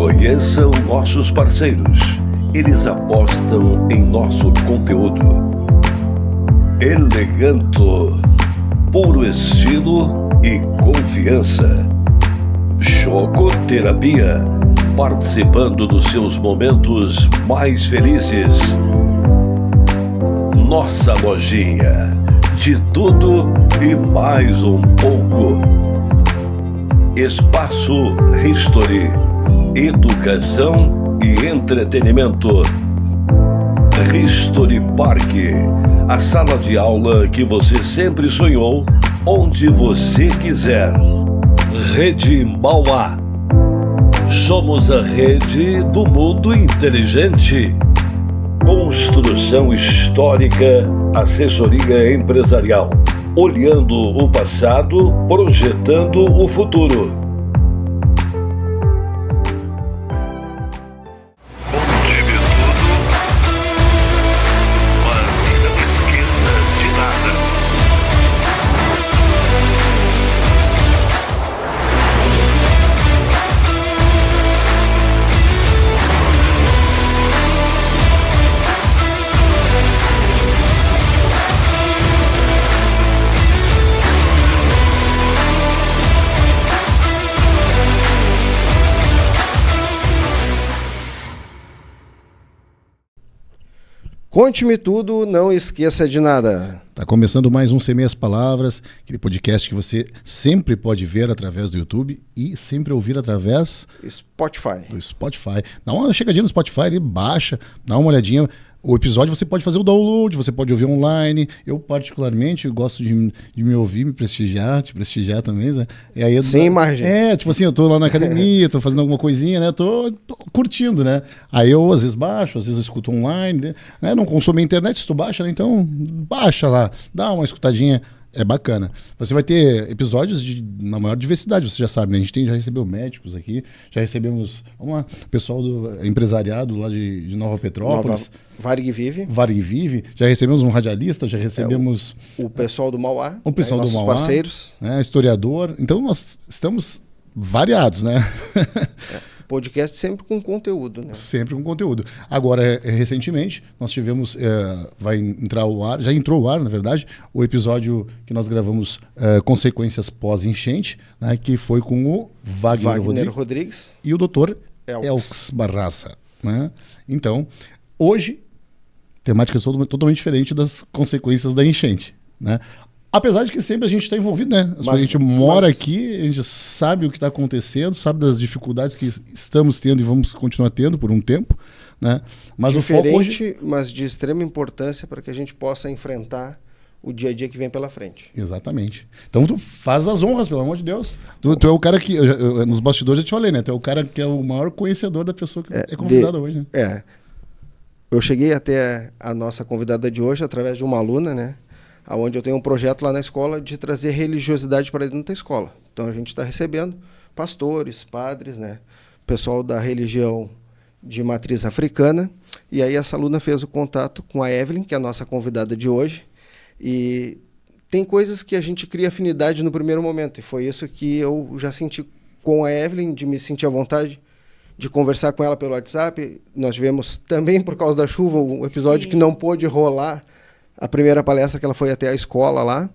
Conheçam nossos parceiros. Eles apostam em nosso conteúdo. Eleganto, puro estilo e confiança. Chocoterapia, participando dos seus momentos mais felizes. Nossa lojinha, de tudo e mais um pouco. Espaço History, educação e entretenimento. History Park, a sala de aula que você sempre sonhou, onde você quiser. Rede Mauá. Somos a rede do mundo inteligente. Construção histórica, assessoria empresarial. Olhando o passado, projetando o futuro. Conte-me tudo, não esqueça de nada. Tá começando mais um Semeia as Palavras, aquele podcast que você sempre pode ver através do YouTube e sempre ouvir através do Spotify. Dá uma chegadinha no Spotify, ele baixa, dá uma olhadinha. O episódio você pode fazer o download, você pode ouvir online. Eu, particularmente, gosto de me ouvir, me prestigiar, te prestigiar também, né? E aí, sem imagem. Tipo assim, eu tô lá na academia, tô fazendo alguma coisinha, né? Tô curtindo, né? Aí eu, às vezes, baixo, às vezes eu escuto online, né? Não consumo a internet, se tu baixa, né? Então, baixa lá, dá uma escutadinha. É bacana. Você vai ter episódios na maior diversidade, você já sabe, né? A gente já recebeu médicos aqui, já recebemos pessoal do empresariado lá de Nova Petrópolis. Varig Vive. Já recebemos um radialista, já recebemos... O pessoal do Mauá. O pessoal do Mauá. Parceiros. Né? Historiador. Então, nós estamos variados, né? Podcast sempre com conteúdo, né? Sempre com conteúdo. Agora, recentemente, nós tivemos, vai entrar ao ar, já entrou ao ar, na verdade, o episódio que nós gravamos Consequências Pós-Enchente, né, que foi com o Wagner Rodrigues e o Dr. Elks Barraça. Né? Então, hoje, temática totalmente diferente das consequências da enchente. Né? Apesar de que sempre a gente está envolvido, né? A gente mora aqui, a gente sabe o que está acontecendo, sabe das dificuldades que estamos tendo e vamos continuar tendo por um tempo, né? Mas diferente, o foco hoje... mas de extrema importância para que a gente possa enfrentar o dia a dia que vem pela frente. Exatamente. Então tu faz as honras, pelo amor de Deus. Tu é o cara que, nos bastidores eu te falei, né? Tu é o cara que é o maior conhecedor da pessoa que é convidada hoje, né? Eu cheguei até a nossa convidada de hoje através de uma aluna, né? Onde eu tenho um projeto lá na escola de trazer religiosidade para dentro da escola. Então a gente está recebendo pastores, padres, né, pessoal da religião de matriz africana. E aí essa aluna fez o contato com a Evelyn, que é a nossa convidada de hoje. E tem coisas que a gente cria afinidade no primeiro momento. E foi isso que eu já senti com a Evelyn, de me sentir à vontade de conversar com ela pelo WhatsApp. Nós tivemos também, por causa da chuva, um episódio que não pôde rolar, a primeira palestra que ela foi até a escola lá.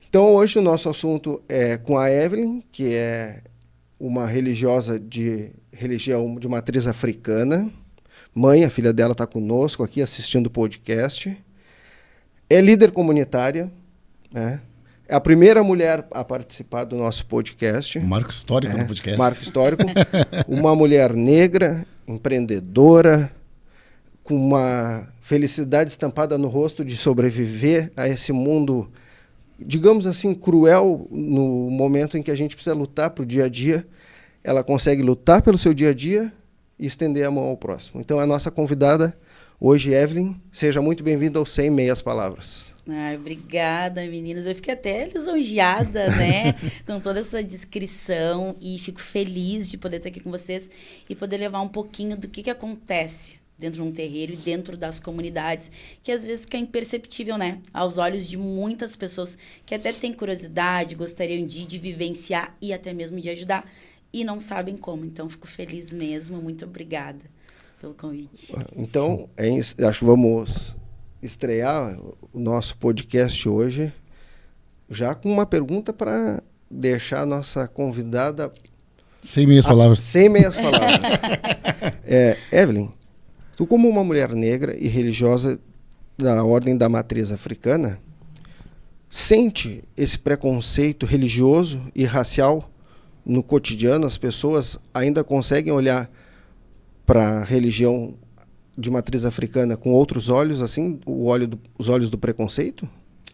Então, hoje o nosso assunto é com a Evelyn, que é uma religiosa de religião de matriz africana. Mãe, a filha dela está conosco aqui assistindo o podcast. É líder comunitária, né? É a primeira mulher a participar do nosso podcast. Marco histórico do podcast. Marco histórico. Uma mulher negra, empreendedora, com uma felicidade estampada no rosto de sobreviver a esse mundo, digamos assim, cruel, no momento em que a gente precisa lutar para o dia a dia. Ela consegue lutar pelo seu dia a dia e estender a mão ao próximo. Então, a nossa convidada hoje, Evelyn, seja muito bem-vinda ao Sem Meias Palavras. Obrigada, meninas. Eu fiquei até lisonjeada, né, com toda essa descrição, e fico feliz de poder estar aqui com vocês e poder levar um pouquinho do que acontece dentro de um terreiro e dentro das comunidades, que às vezes fica imperceptível, né, aos olhos de muitas pessoas que até têm curiosidade, gostariam de vivenciar e até mesmo de ajudar. e não sabem como. Então, fico feliz mesmo. Muito obrigada pelo convite. Então, acho que vamos estrear o nosso podcast hoje já com uma pergunta para deixar a nossa convidada... Sem meias palavras. Sem meias palavras. Evelyn, tu como uma mulher negra e religiosa da Ordem da Matriz Africana, sente esse preconceito religioso e racial no cotidiano? As pessoas ainda conseguem olhar para a religião de matriz africana com outros olhos, assim, os olhos do preconceito?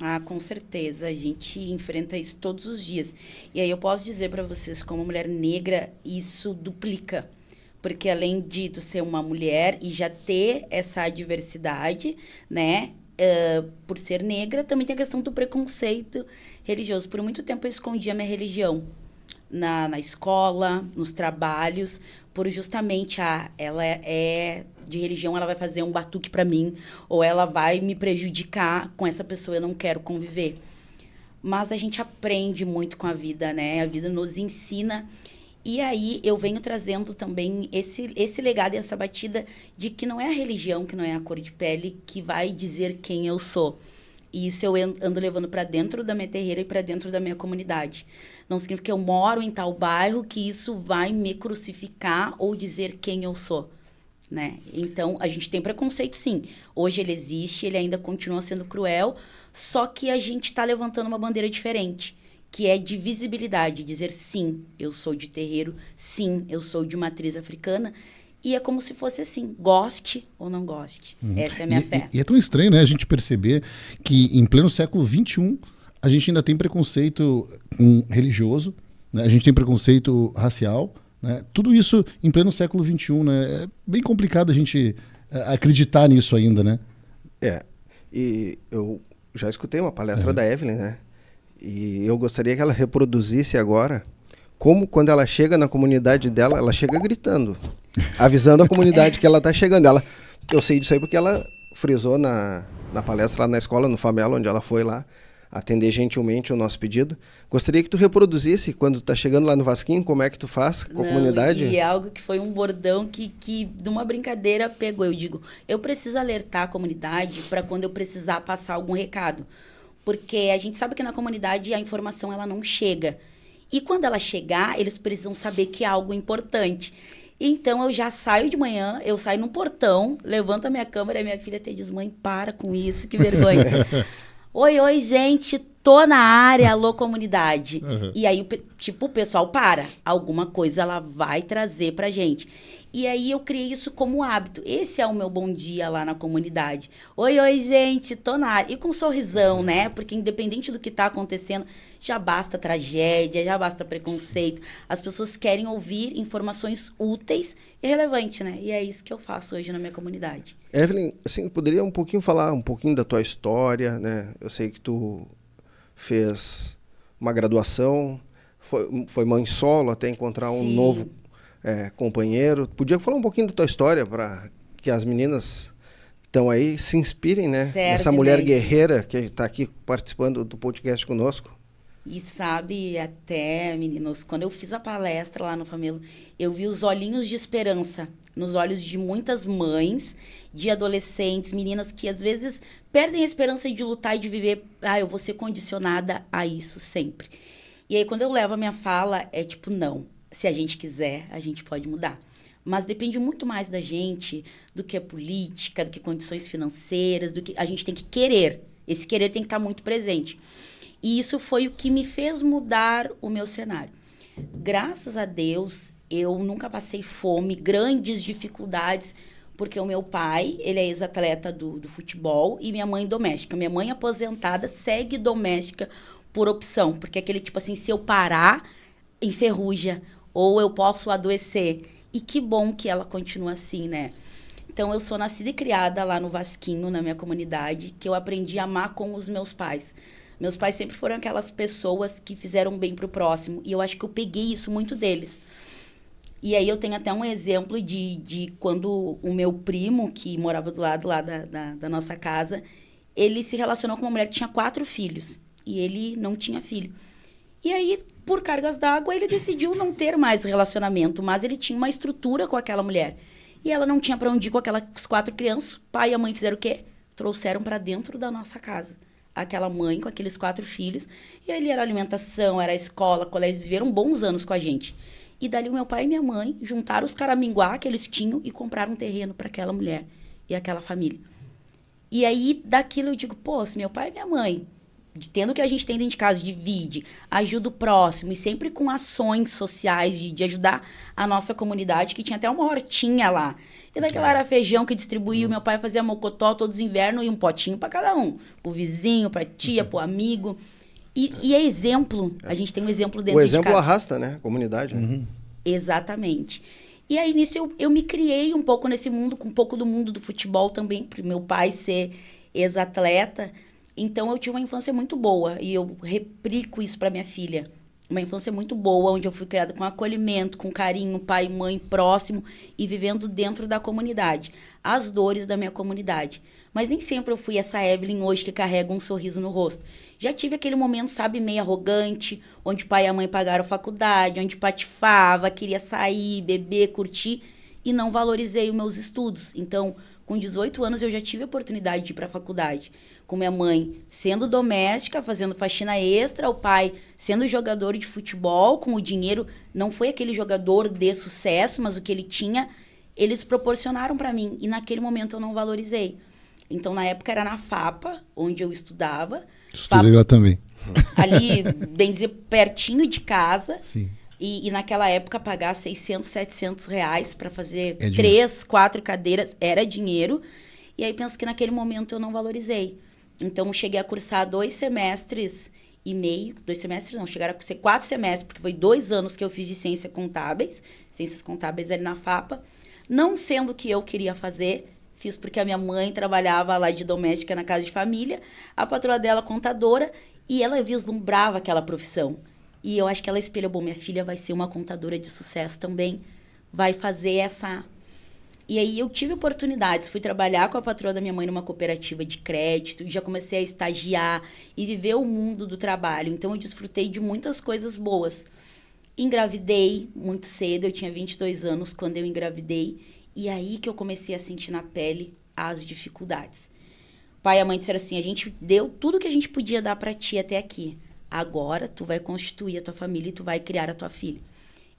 Ah, com certeza. A gente enfrenta isso todos os dias. E aí eu posso dizer para vocês, como mulher negra, isso duplica. Porque além de tu ser uma mulher e já ter essa diversidade, né? Por ser negra, também tem a questão do preconceito religioso. Por muito tempo eu escondi a minha religião na escola, nos trabalhos, por justamente, ela é de religião, ela vai fazer um batuque para mim, ou ela vai me prejudicar, com essa pessoa eu não quero conviver. Mas a gente aprende muito com a vida, né? A vida nos ensina. E aí eu venho trazendo também esse legado e essa batida de que não é a religião, que não é a cor de pele que vai dizer quem eu sou. E isso eu ando levando para dentro da minha terreira e para dentro da minha comunidade. Não significa que eu moro em tal bairro que isso vai me crucificar ou dizer quem eu sou, né? Então, a gente tem preconceito, sim. Hoje ele existe, ele ainda continua sendo cruel, só que a gente está levantando uma bandeira diferente, que é de visibilidade, dizer sim, eu sou de terreiro, sim, eu sou de matriz africana. E é como se fosse assim, goste ou não goste. Essa é a minha fé. E é tão estranho, né, a gente perceber que em pleno século XXI a gente ainda tem preconceito religioso, né? A gente tem preconceito racial, né? Tudo isso em pleno século XXI, né? É bem complicado a gente acreditar nisso ainda, né? E eu já escutei uma palestra da Evelyn, né? E eu gostaria que ela reproduzisse agora como quando ela chega na comunidade dela, ela chega gritando, avisando a comunidade que ela está chegando. Eu sei disso aí porque ela frisou na palestra lá na escola, no Famelo, onde ela foi lá atender gentilmente o nosso pedido. Gostaria que tu reproduzisse, quando tá chegando lá no Vasquinho, como é que tu faz com a comunidade? E é algo que foi um bordão que de uma brincadeira pegou. Eu digo, eu preciso alertar a comunidade para quando eu precisar passar algum recado. Porque a gente sabe que na comunidade a informação ela não chega. E quando ela chegar, eles precisam saber que é algo importante. Então, eu já saio de manhã, eu saio no portão, levanto a minha câmera e minha filha até diz, mãe, para com isso, que vergonha. Oi, gente, tô na área, alô, comunidade. E aí, o pessoal para. Alguma coisa ela vai trazer pra gente. E aí, eu criei isso como hábito. Esse é o meu bom dia lá na comunidade. Oi, gente, tô na área. E com um sorrisão, né? Porque independente do que tá acontecendo, já basta tragédia, já basta preconceito. As pessoas querem ouvir informações úteis e relevantes, né? E é isso que eu faço hoje na minha comunidade. Evelyn, assim, poderia falar um pouquinho da tua história, né? Eu sei que tu fez uma graduação, foi mãe solo até encontrar um novo companheiro. Podia falar um pouquinho da tua história para que as meninas que estão aí se inspirem, né? Essa mulher guerreira que está aqui participando do podcast conosco. E sabe, até, meninos, quando eu fiz a palestra lá no Famelo, eu vi os olhinhos de esperança nos olhos de muitas mães, de adolescentes, meninas que às vezes perdem a esperança de lutar e de viver. Eu vou ser condicionada a isso sempre. E aí, quando eu levo a minha fala, é tipo, não. Se a gente quiser, a gente pode mudar. Mas depende muito mais da gente do que a política, do que condições financeiras, do que a gente tem que querer. Esse querer tem que estar muito presente. E isso foi o que me fez mudar o meu cenário. Graças a Deus, eu nunca passei fome, grandes dificuldades, porque o meu pai, ele é ex-atleta do futebol e minha mãe doméstica. Minha mãe aposentada segue doméstica por opção, porque aquele tipo assim, se eu parar, enferruja, ou eu posso adoecer. E que bom que ela continua assim, né? Então, eu sou nascida e criada lá no Vasquinho, na minha comunidade, que eu aprendi a amar com os meus pais. Meus pais sempre foram aquelas pessoas que fizeram bem pro próximo. E eu acho que eu peguei isso muito deles. E aí eu tenho até um exemplo de quando o meu primo, que morava do lado lá da nossa casa, ele se relacionou com uma mulher que tinha 4 filhos. E ele não tinha filho. E aí, por cargas d'água, ele decidiu não ter mais relacionamento, mas ele tinha uma estrutura com aquela mulher. E ela não tinha para onde ir com aquelas 4 crianças. O pai e a mãe fizeram o quê? Trouxeram para dentro da nossa casa. Aquela mãe com aqueles 4 filhos. E ali era alimentação, era escola, colégio. Eles viveram bons anos com a gente. E dali o meu pai e minha mãe juntaram os caraminguá que eles tinham e compraram um terreno para aquela mulher e aquela família. E aí, daquilo eu digo, pô, se meu pai e minha mãe, tendo o que a gente tem dentro de casa, divide, ajuda o próximo, e sempre com ações sociais de ajudar a nossa comunidade, que tinha até uma hortinha lá. E daquela era feijão que distribuía, o meu pai fazia mocotó todos os invernos e um potinho para cada um. Pro vizinho, pra tia, pro amigo. E é exemplo, a gente tem um exemplo dentro de casa. O exemplo arrasta, né? A comunidade. Né? Exatamente. E aí, nisso, eu me criei um pouco nesse mundo, com um pouco do mundo do futebol também, por meu pai ser ex-atleta. Então, eu tive uma infância muito boa e eu replico isso para minha filha. Uma infância muito boa, onde eu fui criada com acolhimento, com carinho, pai e mãe próximo e vivendo dentro da comunidade. As dores da minha comunidade. Mas nem sempre eu fui essa Evelyn hoje que carrega um sorriso no rosto. Já tive aquele momento, sabe, meio arrogante, onde pai e a mãe pagaram faculdade, onde patifava, queria sair, beber, curtir e não valorizei os meus estudos. Então, com 18 anos, eu já tive a oportunidade de ir para a faculdade. Com minha mãe sendo doméstica, fazendo faxina extra, o pai sendo jogador de futebol, com o dinheiro, não foi aquele jogador de sucesso, mas o que ele tinha, eles proporcionaram para mim. E naquele momento eu não valorizei. Então, na época, era na FAPA, onde eu estudava. Estudei lá também. Ali, bem dizer, pertinho de casa. Sim. E naquela época, pagar 600, 700 reais para fazer 3, 4 cadeiras era dinheiro. E aí, penso que naquele momento eu não valorizei. Então, eu cheguei a cursar 2 semestres e meio. 2 semestres não, chegaram a ser 4 semestres, porque foi 2 anos que eu fiz de ciências contábeis ali na FAPA. Não sendo o que eu queria fazer, fiz porque a minha mãe trabalhava lá de doméstica na casa de família, a patroa dela contadora, e ela vislumbrava aquela profissão. E eu acho que ela espelhou, bom, minha filha vai ser uma contadora de sucesso também, vai fazer essa... E aí eu tive oportunidades, fui trabalhar com a patroa da minha mãe numa cooperativa de crédito, e já comecei a estagiar e viver o mundo do trabalho. Então eu desfrutei de muitas coisas boas. Engravidei muito cedo, eu tinha 22 anos quando eu engravidei, e aí que eu comecei a sentir na pele as dificuldades. O pai e a mãe disseram assim, a gente deu tudo que a gente podia dar para ti até aqui. Agora tu vai constituir a tua família e tu vai criar a tua filha.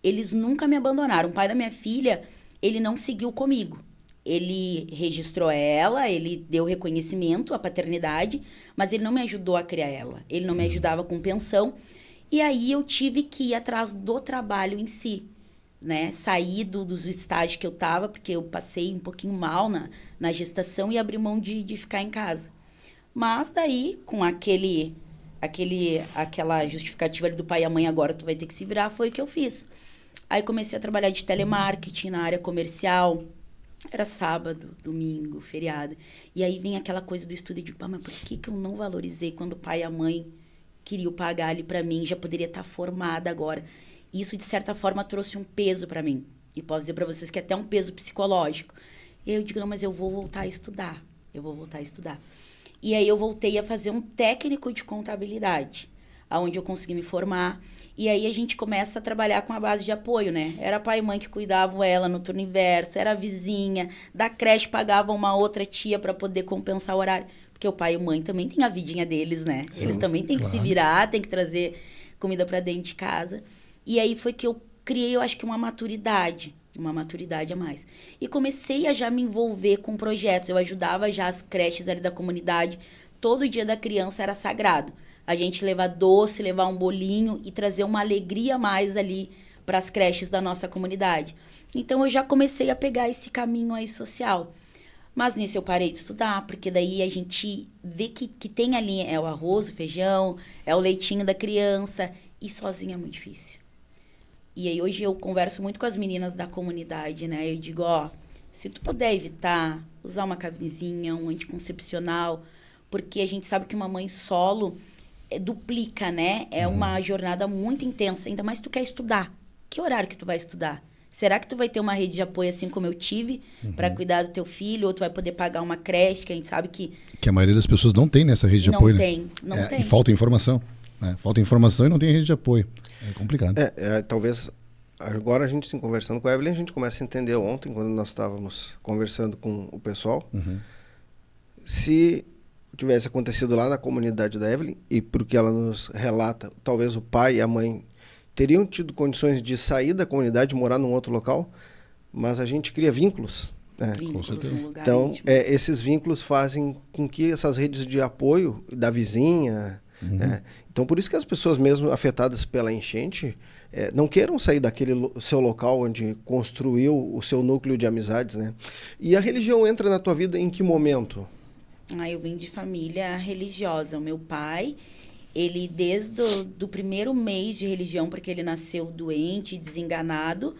Eles nunca me abandonaram. O pai da minha filha, ele não seguiu comigo. Ele registrou ela, ele deu reconhecimento à paternidade, mas ele não me ajudou a criar ela. Ele não me ajudava com pensão. E aí eu tive que ir atrás do trabalho em si, né? Sair dos estágios que eu estava, porque eu passei um pouquinho mal na gestação e abri mão de ficar em casa. Mas daí, com aquela justificativa ali do pai e a mãe, agora tu vai ter que se virar, foi o que eu fiz. Aí comecei a trabalhar de telemarketing na área comercial. Era sábado, domingo, feriado. E aí vem aquela coisa do estudo de, mas por que eu não valorizei quando o pai e a mãe queriam pagar ali para mim? Já poderia estar formada agora. Isso, de certa forma, trouxe um peso para mim. E posso dizer para vocês que é até um peso psicológico. E eu digo, não, mas eu vou voltar a estudar. E aí eu voltei a fazer um técnico de contabilidade, onde eu consegui me formar. E aí a gente começa a trabalhar com a base de apoio, né? Era pai e mãe que cuidavam ela no turno inverso, era a vizinha, da creche pagava uma outra tia para poder compensar o horário. Porque o pai e a mãe também têm a vidinha deles, né? Sim, eles também têm que se virar, têm que trazer comida para dentro de casa. E aí foi que eu criei, eu acho que uma maturidade a mais. E comecei a já me envolver com projetos. Eu ajudava já as creches ali da comunidade. Todo dia da criança era sagrado. A gente levar doce, levar um bolinho e trazer uma alegria a mais ali para as creches da nossa comunidade. Então, eu já comecei a pegar esse caminho aí social. Mas nisso eu parei de estudar, porque daí a gente vê que tem ali, é o arroz, o feijão, é o leitinho da criança, e sozinha é muito difícil. E aí hoje eu converso muito com as meninas da comunidade, né? Eu digo, se tu puder evitar, usar uma camisinha, um anticoncepcional, porque a gente sabe que uma mãe solo duplica, né? É uma jornada muito intensa, ainda mais se tu quer estudar. Que horário que tu vai estudar? Será que tu vai ter uma rede de apoio assim como eu tive para cuidar do teu filho? Ou tu vai poder pagar uma creche, que a gente sabe que... Que a maioria das pessoas não tem nessa rede de apoio, né? Não tem. E falta informação, né? Falta informação e não tem rede de apoio. É complicado. Talvez agora a gente se conversando com a Evelyn, a gente começa a entender ontem, quando nós estávamos conversando com o pessoal, se tivesse acontecido lá na comunidade da Evelyn, e porque ela nos relata, talvez o pai e a mãe teriam tido condições de sair da comunidade, morar num outro local, mas a gente cria vínculos. Né? Vínculos num lugar Então, íntimo. esses vínculos fazem com que essas redes de apoio da vizinha... Então, por isso que as pessoas mesmo afetadas pela enchente não queiram sair daquele seu local onde construiu o seu núcleo de amizades, né? E a religião entra na tua vida em que momento? Eu vim de família religiosa. O meu pai, ele desde do primeiro mês de religião, porque ele nasceu doente, desenganado,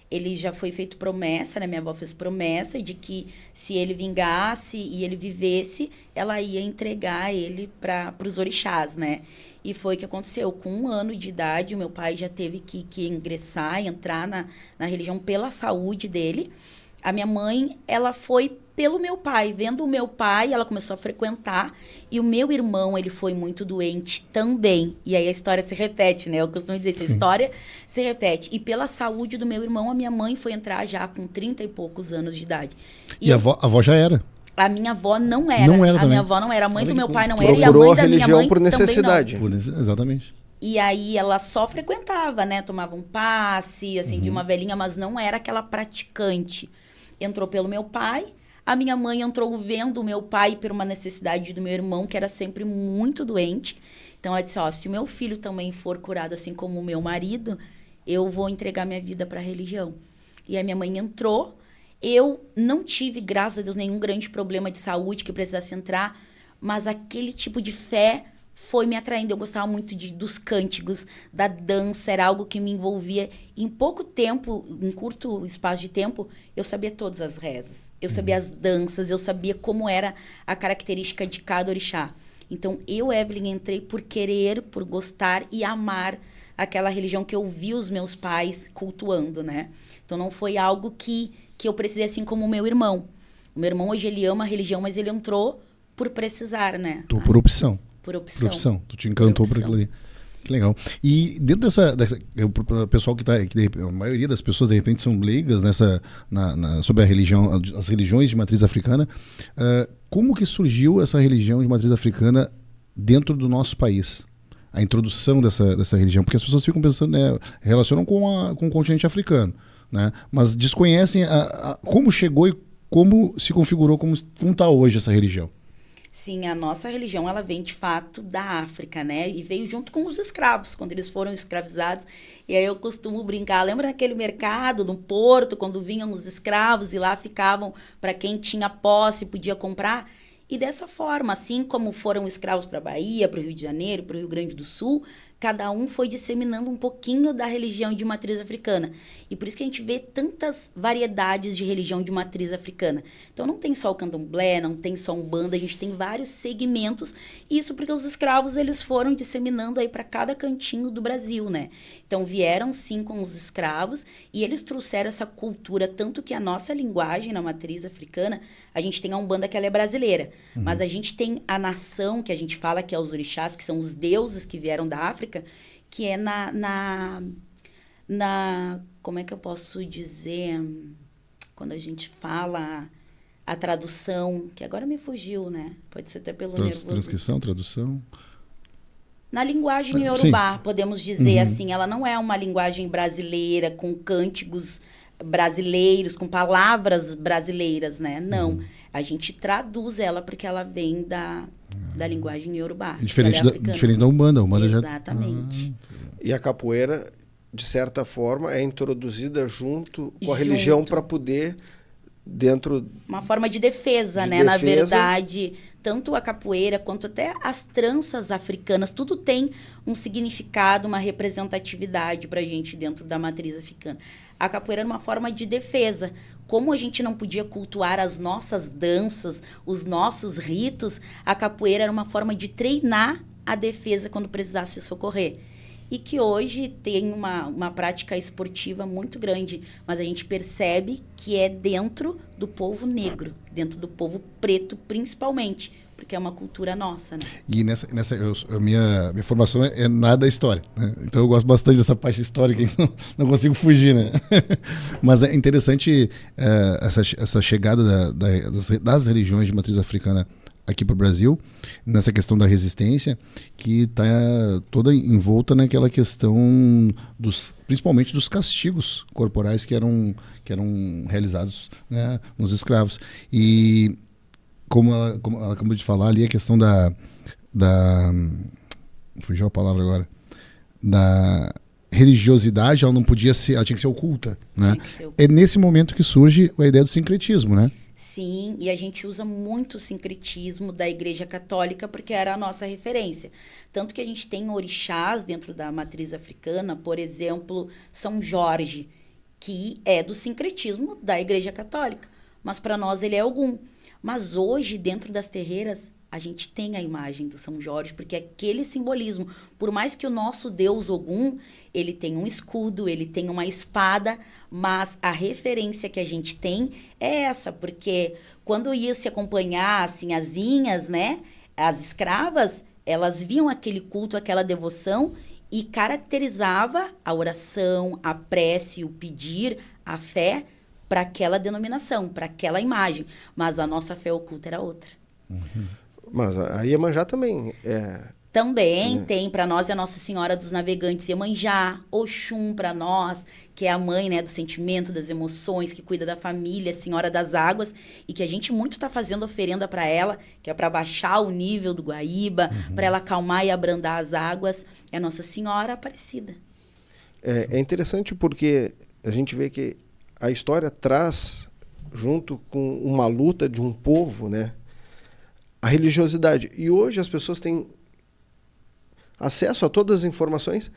ele já foi feito promessa, né? Minha avó fez promessa de que se ele vingasse e ele vivesse, ela ia entregar ele para os orixás, né? E foi o que aconteceu. Com 1 ano de idade, o meu pai já teve que entrar na religião pela saúde dele. A minha mãe, ela foi pelo meu pai. Vendo o meu pai, ela começou a frequentar. E o meu irmão, ele foi muito doente também. E aí a história se repete, né? Eu costumo dizer, essa história se repete. E pela saúde do meu irmão, a minha mãe foi entrar já com 30 e poucos anos de idade. E a avó já era? A minha avó não era. Não era a também. minha avó não era. A mãe do meu pai não era. E a Procurou mãe a da minha religião mãe por necessidade. também não. Exatamente. E aí ela só frequentava, né? Tomava um passe, assim, de uma velhinha, mas não era aquela praticante. Entrou pelo meu pai. A minha mãe entrou vendo o meu pai por uma necessidade do meu irmão, que era sempre muito doente. Então ela disse, se o meu filho também for curado assim como o meu marido, eu vou entregar minha vida para a religião. E a minha mãe entrou. Eu não tive, graças a Deus, nenhum grande problema de saúde que precisasse entrar, mas aquele tipo de fé foi me atraindo. Eu gostava muito dos cânticos, da dança, era algo que me envolvia. Em pouco tempo, em curto espaço de tempo, eu sabia todas as rezas. Eu sabia as danças, eu sabia como era a característica de cada orixá. Então, eu, Evelyn, entrei por querer, por gostar e amar aquela religião que eu vi os meus pais cultuando, né? Então, não foi algo que eu precisei, assim como o meu irmão. O meu irmão, hoje, ele ama a religião, mas ele entrou por precisar, né? Por opção. Por opção. Por opção. Tu te encantou por aquilo ali. Que legal. E dentro dessa o pessoal que a maioria das pessoas, de repente, são leigas sobre a religião, as religiões de matriz africana. Como que surgiu essa religião de matriz africana dentro do nosso país? A introdução dessa religião? Porque as pessoas ficam pensando, né, relacionam com o continente africano, né, mas desconhecem como chegou e como se configurou, como está hoje essa religião. Sim, a nossa religião, ela vem de fato da África, né? E veio junto com os escravos, quando eles foram escravizados. E aí eu costumo brincar, lembra daquele mercado no Porto, quando vinham os escravos e lá ficavam para quem tinha posse, podia comprar? E dessa forma, assim como foram escravos para a Bahia, para o Rio de Janeiro, para o Rio Grande do Sul, cada um foi disseminando um pouquinho da religião de matriz africana. E por isso que a gente vê tantas variedades de religião de matriz africana. Então não tem só o candomblé, não tem só umbanda, a gente tem vários segmentos. Isso porque os escravos, eles foram disseminando aí para cada cantinho do Brasil, né? Então vieram sim com os escravos e eles trouxeram essa cultura, tanto que a nossa linguagem na matriz africana, a gente tem a umbanda que ela é brasileira, mas a gente tem a nação que a gente fala que é os orixás, que são os deuses que vieram da África, que é como é que eu posso dizer, quando a gente fala a tradução, que agora me fugiu, né? Pode ser até pelo nervoso. Transcrição, tradução. Na linguagem iorubá, podemos dizer assim, ela não é uma linguagem brasileira, com cânticos brasileiros, com palavras brasileiras, né? Não. A gente traduz ela porque ela vem da linguagem iorubá. Diferente da Umbanda. A Umbanda Exatamente. E a capoeira, de certa forma, é introduzida junto com a religião para poder, dentro... Uma forma de defesa, né? Na verdade, tanto a capoeira quanto até as tranças africanas, tudo tem um significado, uma representatividade para a gente dentro da matriz africana. A capoeira é uma forma de defesa. Como a gente não podia cultuar as nossas danças, os nossos ritos, a capoeira era uma forma de treinar a defesa quando precisasse socorrer. E que hoje tem uma prática esportiva muito grande, mas a gente percebe que é dentro do povo negro, dentro do povo preto principalmente, porque é uma cultura nossa, né? E a minha formação é nada da história, né? Então eu gosto bastante dessa parte histórica e não consigo fugir, né? Mas é interessante essa chegada das religiões de matriz africana aqui para o Brasil, nessa questão da resistência, que está toda envolta naquela questão principalmente dos castigos corporais que eram realizados, né, nos escravos. E como ela acabou de falar ali, a questão fugiu a palavra agora, da religiosidade, ela não podia ser, ela tinha que ser oculta, né? É nesse momento que surge a ideia do sincretismo, né? Sim, e a gente usa muito o sincretismo da Igreja Católica porque era a nossa referência. Tanto que a gente tem orixás dentro da matriz africana, por exemplo, São Jorge, que é do sincretismo da Igreja Católica, mas para nós ele é Ogum. Mas hoje, dentro das terreiras, a gente tem a imagem do São Jorge, porque aquele simbolismo, por mais que o nosso Deus Ogum, ele tem um escudo, ele tem uma espada, mas a referência que a gente tem é essa, porque quando ia se acompanhar, assim, as inhas, né, as escravas, elas viam aquele culto, aquela devoção e caracterizava a oração, a prece, o pedir, a fé para aquela denominação, para aquela imagem, mas a nossa fé oculta era outra. Uhum. Mas a Iemanjá também Também tem para nós a Nossa Senhora dos Navegantes Iemanjá, Oxum para nós, que é a mãe, né, do sentimento, das emoções, que cuida da família, Senhora das Águas, e que a gente muito está fazendo oferenda para ela, que é para baixar o nível do Guaíba, para ela acalmar e abrandar as águas. É Nossa Senhora Aparecida. É interessante porque a gente vê que a história traz, junto com uma luta de um povo, né, a religiosidade. E hoje as pessoas têm acesso a todas as informações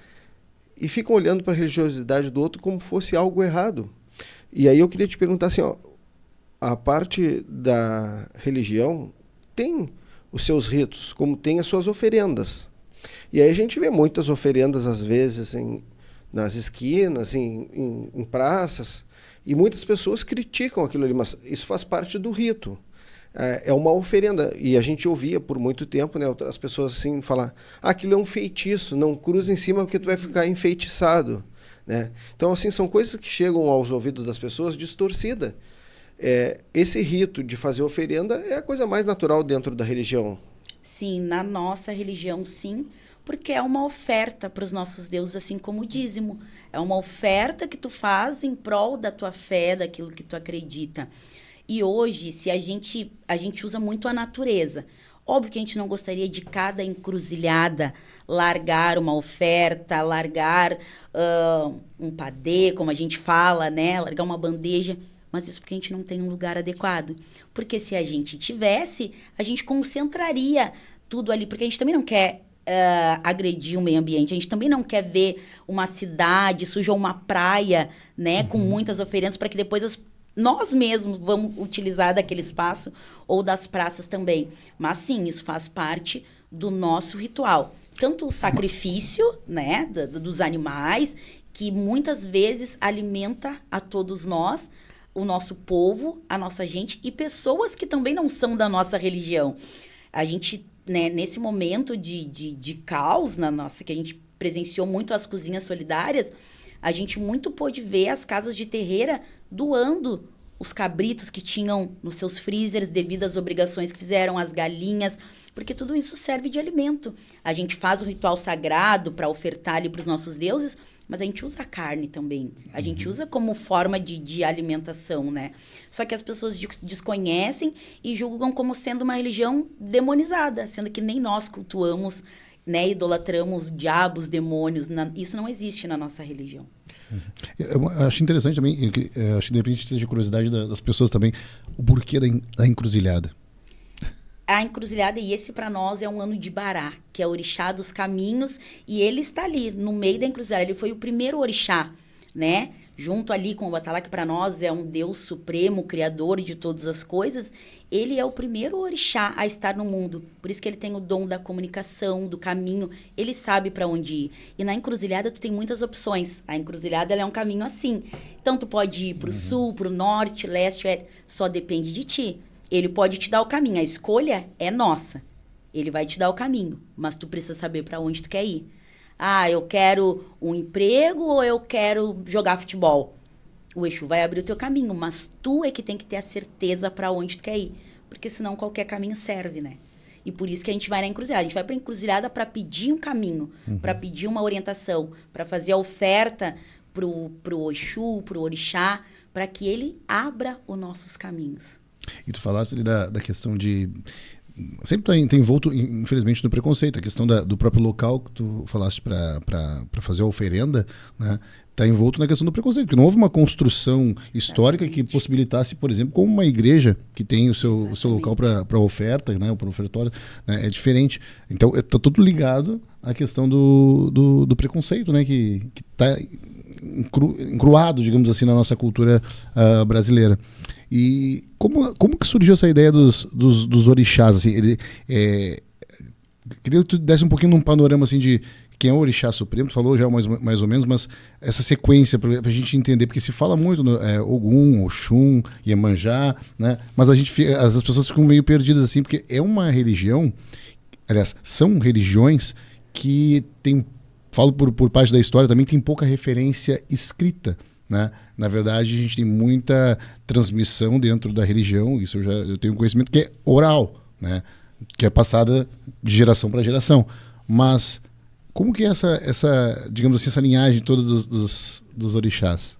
e ficam olhando para a religiosidade do outro como fosse algo errado. E aí eu queria te perguntar assim, ó, a parte da religião tem os seus ritos, como tem as suas oferendas. E aí a gente vê muitas oferendas, às vezes, nas esquinas, em praças, e muitas pessoas criticam aquilo ali, mas isso faz parte do rito. É uma oferenda, e a gente ouvia por muito tempo, né, as pessoas assim falar, aquilo é um feitiço, não cruza em cima porque tu vai ficar enfeitiçado, né? Então assim, são coisas que chegam aos ouvidos das pessoas distorcida. Esse rito de fazer oferenda é a coisa mais natural dentro da religião. Sim, na nossa religião sim, porque é uma oferta para os nossos deuses, assim como o dízimo. É uma oferta que tu faz em prol da tua fé, daquilo que tu acredita. E hoje, se a gente usa muito a natureza. Óbvio que a gente não gostaria de cada encruzilhada largar uma oferta, largar um padê, como a gente fala, né? Largar uma bandeja. Mas isso porque a gente não tem um lugar adequado. Porque se a gente tivesse, a gente concentraria tudo ali. Porque a gente também não quer agredir o meio ambiente. A gente também não quer ver uma cidade suja ou uma praia, né? Com muitas oferendas para que depois nós mesmos vamos utilizar daquele espaço ou das praças também. Mas sim, isso faz parte do nosso ritual. Tanto o sacrifício, né, dos animais, que muitas vezes alimenta a todos nós, o nosso povo, a nossa gente e pessoas que também não são da nossa religião. A gente, né, nesse momento de caos na nossa, que a gente presenciou muito as cozinhas solidárias, a gente muito pôde ver as casas de terreira doando os cabritos que tinham nos seus freezers devido às obrigações que fizeram, as galinhas, porque tudo isso serve de alimento. A gente faz o ritual sagrado para ofertar ali para os nossos deuses, mas a gente usa a carne também. A gente usa como forma de alimentação, né? Só que as pessoas desconhecem e julgam como sendo uma religião demonizada, sendo que nem nós cultuamos, né, idolatramos diabos, demônios. Isso não existe na nossa religião. Eu acho interessante também, acho que de repente seja curiosidade das pessoas também, o porquê da encruzilhada. A encruzilhada, e esse para nós é um ano de Bará, que é o orixá dos caminhos, e ele está ali, no meio da encruzilhada. Ele foi o primeiro orixá, né? Junto ali com o Batalá, que para nós é um Deus supremo, criador de todas as coisas. Ele é o primeiro orixá a estar no mundo. Por isso que ele tem o dom da comunicação, do caminho. Ele sabe para onde ir. E na encruzilhada tu tem muitas opções. A encruzilhada ela é um caminho assim. Então tu pode ir para o sul, para o norte, leste, só depende de ti. Ele pode te dar o caminho, a escolha é nossa. Ele vai te dar o caminho, mas tu precisa saber para onde tu quer ir. Ah, eu quero um emprego ou eu quero jogar futebol? O Exu vai abrir o teu caminho, mas tu é que tem que ter a certeza para onde tu quer ir. Porque senão qualquer caminho serve, né? E por isso que a gente vai na encruzilhada. A gente vai para a encruzilhada para pedir um caminho, para pedir uma orientação, para fazer a oferta pro Exu, pro Orixá, para que ele abra os nossos caminhos. E tu falaste ali da questão de... Sempre tem envolto, infelizmente, no preconceito. A questão do próprio local que tu falaste para fazer a oferenda, né? Está envolto na questão do preconceito, porque não houve uma construção histórica que possibilitasse, por exemplo, como uma igreja que tem o seu local para oferta, né, para ofertório, né, é diferente. Então, está tudo ligado à questão do preconceito, né, que está encruado, digamos assim, na nossa cultura brasileira. E como que surgiu essa ideia dos orixás? Assim, queria que tu desse um pouquinho de um panorama assim, de quem é o Orixá Supremo, tu falou já mais ou menos, mas essa sequência para a gente entender, porque se fala muito no Ogum, Oxum, Iemanjá, né? Mas as pessoas ficam meio perdidas assim, porque é uma religião, aliás, são religiões que tem, falo por parte da história, também tem pouca referência escrita, né? Na verdade, a gente tem muita transmissão dentro da religião, isso eu tenho conhecimento que é oral, né? Que é passada de geração para geração, mas como que é essa, digamos assim, essa linhagem toda dos orixás?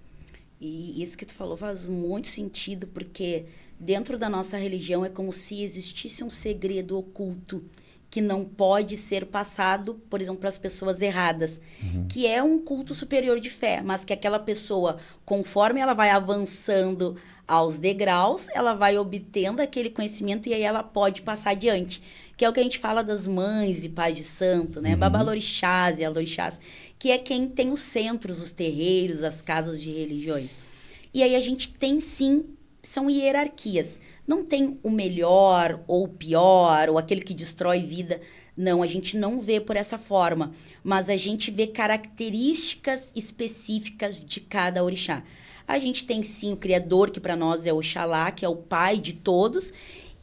E isso que tu falou faz muito sentido, porque dentro da nossa religião é como se existisse um segredo oculto que não pode ser passado, por exemplo, para as pessoas erradas, que é um culto superior de fé, mas que aquela pessoa, conforme ela vai avançando aos degraus, ela vai obtendo aquele conhecimento e aí ela pode passar adiante. Que é o que a gente fala das mães e pais de santo, né? Babalorixás e alorixás, que é quem tem os centros, os terreiros, as casas de religiões. E aí a gente tem, sim, são hierarquias. Não tem o melhor ou o pior, ou aquele que destrói vida. Não, a gente não vê por essa forma. Mas a gente vê características específicas de cada orixá. A gente tem, sim, o Criador, que para nós é Oxalá, que é o pai de todos.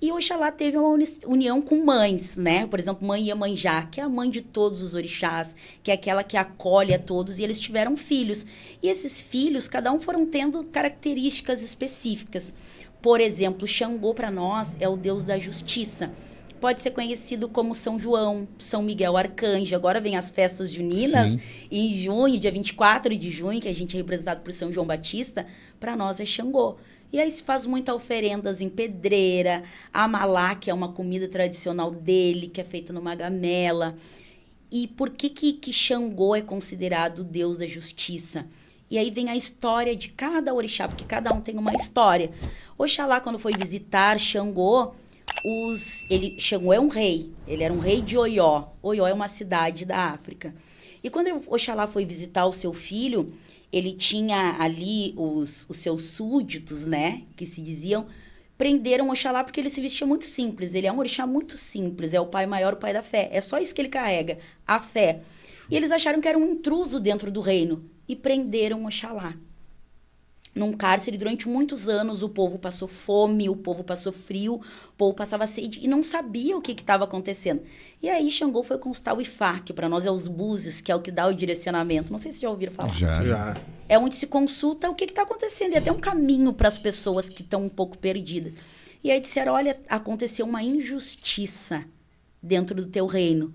E Oxalá teve uma união com mães, né? Por exemplo, mãe Iemanjá, que é a mãe de todos os orixás, que é aquela que acolhe a todos, e eles tiveram filhos. E esses filhos, cada um foram tendo características específicas. Por exemplo, Xangô, para nós, é o deus da justiça. Pode ser conhecido como São João, São Miguel Arcanjo. Agora vem as festas juninas, Sim. em junho, dia 24 de junho, que a gente é representado por São João Batista, para nós é Xangô. E aí se faz muitas oferendas em pedreira, amalá, que é uma comida tradicional dele, que é feita numa gamela. E por que Xangô é considerado o deus da justiça? E aí vem a história de cada orixá, porque cada um tem uma história. Oxalá, quando foi visitar Xangô, Xangô é um rei, ele era um rei de Oió. Oió é uma cidade da África. E quando Oxalá foi visitar o seu filho, ele tinha ali os seus súditos, né, que se diziam, prenderam Oxalá porque ele se vestia muito simples. Ele é um orixá muito simples, é o pai maior, o pai da fé. É só isso que ele carrega, a fé. E eles acharam que era um intruso dentro do reino e prenderam Oxalá. Num cárcere, durante muitos anos, o povo passou fome, o povo passou frio, o povo passava sede e não sabia o que estava acontecendo. E aí Xangô foi consultar o Ifá, que para nós é os búzios, que é o que dá o direcionamento. Não sei se já ouviram falar. Já. É onde se consulta o que está acontecendo. E até um caminho para as pessoas que estão um pouco perdidas. E aí disseram, olha, aconteceu uma injustiça dentro do teu reino.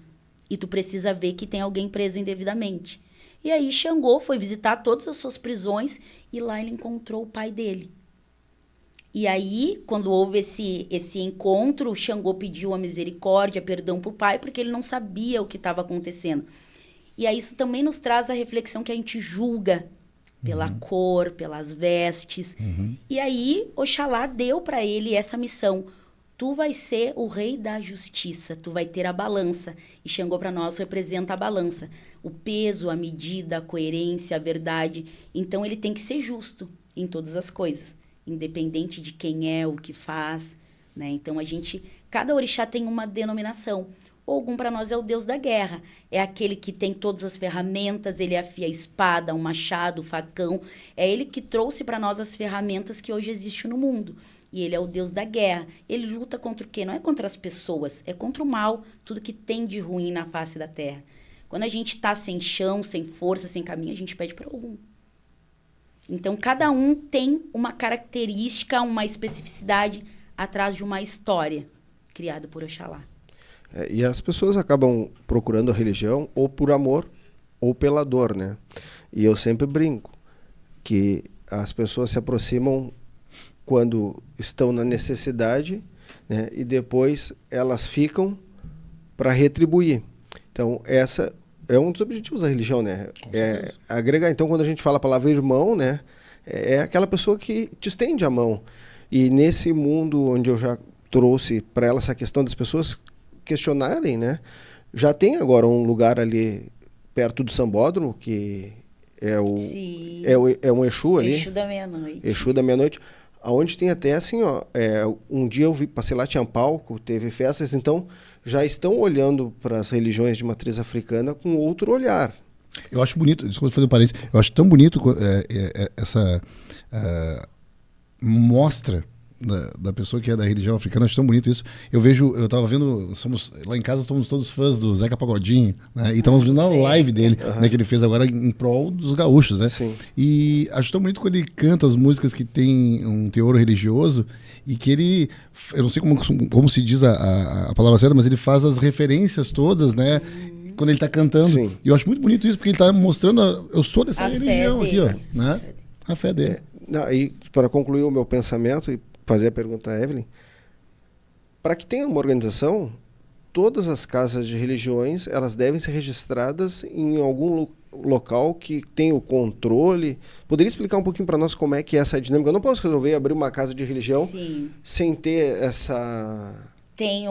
E tu precisa ver que tem alguém preso indevidamente. E aí Xangô foi visitar todas as suas prisões e lá ele encontrou o pai dele. E aí, quando houve esse encontro, Xangô pediu a misericórdia, perdão para o pai, porque ele não sabia o que estava acontecendo. E aí isso também nos traz a reflexão que a gente julga pela cor, pelas vestes. E aí Oxalá deu para ele essa missão. Tu vai ser o rei da justiça, tu vai ter a balança. E Xangô para nós representa a balança. O peso, a medida, a coerência, a verdade. Então ele tem que ser justo em todas as coisas, independente de quem é, o que faz, né? Então cada orixá tem uma denominação. Ogum para nós é o deus da guerra. É aquele que tem todas as ferramentas, ele afia a espada, o machado, o facão. É ele que trouxe para nós as ferramentas que hoje existem no mundo. E ele é o deus da guerra. Ele luta contra o quê? Não é contra as pessoas, é contra o mal, tudo que tem de ruim na face da terra. Quando a gente está sem chão, sem força, sem caminho, a gente pede para Ogum. Então, cada um tem uma característica, uma especificidade atrás de uma história criada por Oxalá. E as pessoas acabam procurando a religião ou por amor ou pela dor, né? E eu sempre brinco que as pessoas se aproximam quando estão na necessidade, né? E depois elas ficam para retribuir. Então, essa é um dos objetivos da religião, né? É agregar. Então, quando a gente fala a palavra irmão, né? É aquela pessoa que te estende a mão. E nesse mundo onde eu já trouxe para ela essa questão das pessoas questionarem, né? Já tem agora um lugar ali perto do Sambódromo, que é um Exu ali. Exu da meia-noite. Exu da meia-noite. Onde tem até assim, ó, um dia passei lá, tinha palco, teve festas, então já estão olhando para as religiões de matriz africana com outro olhar. Eu acho bonito, desculpa fazer um parênteses, eu acho tão bonito essa mostra da pessoa que é da religião africana, acho tão bonito isso. Eu tava vendo, lá em casa somos todos fãs do Zeca Pagodinho, né? E estamos vendo a live dele, né, que ele fez agora em prol dos gaúchos, né? Sim. E acho tão bonito quando ele canta as músicas que tem um teor religioso e que ele, eu não sei como se diz a palavra certa, mas ele faz as referências todas, né? Quando ele está cantando. Sim. E eu acho muito bonito isso, porque ele está mostrando, eu sou dessa religião aqui, ó, né? A fé dele. E para concluir o meu pensamento e fazer a pergunta à Evelyn, para que tenha uma organização, todas as casas de religiões, elas devem ser registradas em algum local que tenha o controle. Poderia explicar um pouquinho para nós como é que é essa dinâmica? Eu não posso resolver abrir uma casa de religião sem ter essa...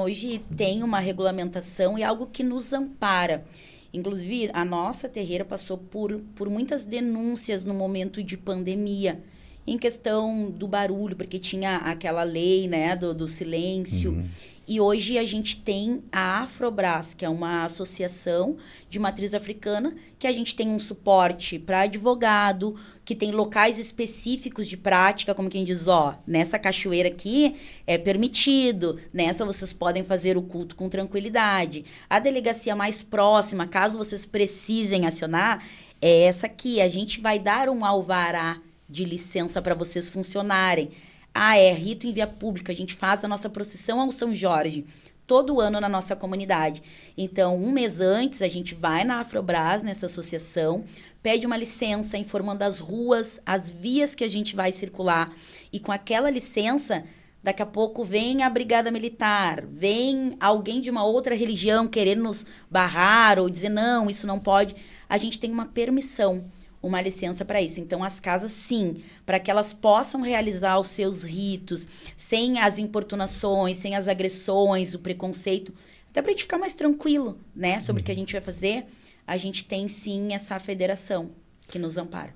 Hoje tem uma regulamentação e algo que nos ampara. Inclusive, a nossa terreira passou por muitas denúncias no momento de pandemia, em questão do barulho, porque tinha aquela lei, né, do silêncio. Uhum. E hoje a gente tem a Afrobras, que é uma associação de matriz africana, que a gente tem um suporte para advogado, que tem locais específicos de prática, como quem diz, nessa cachoeira aqui é permitido, nessa vocês podem fazer o culto com tranquilidade. A delegacia mais próxima, caso vocês precisem acionar, é essa aqui. A gente vai dar um alvará de licença para vocês funcionarem. É rito em via pública. A gente faz a nossa procissão ao São Jorge todo ano na nossa comunidade. Então, um mês antes, a gente vai na Afrobras, nessa associação, pede uma licença informando as ruas, as vias que a gente vai circular. E com aquela licença, daqui a pouco vem a brigada militar, vem alguém de uma outra religião querer nos barrar ou dizer, não, isso não pode. A gente tem uma permissão, uma licença para isso. Então, as casas, sim, para que elas possam realizar os seus ritos, sem as importunações, sem as agressões, o preconceito, até para a gente ficar mais tranquilo, né, sobre o que a gente vai fazer, a gente tem, sim, essa federação que nos ampara.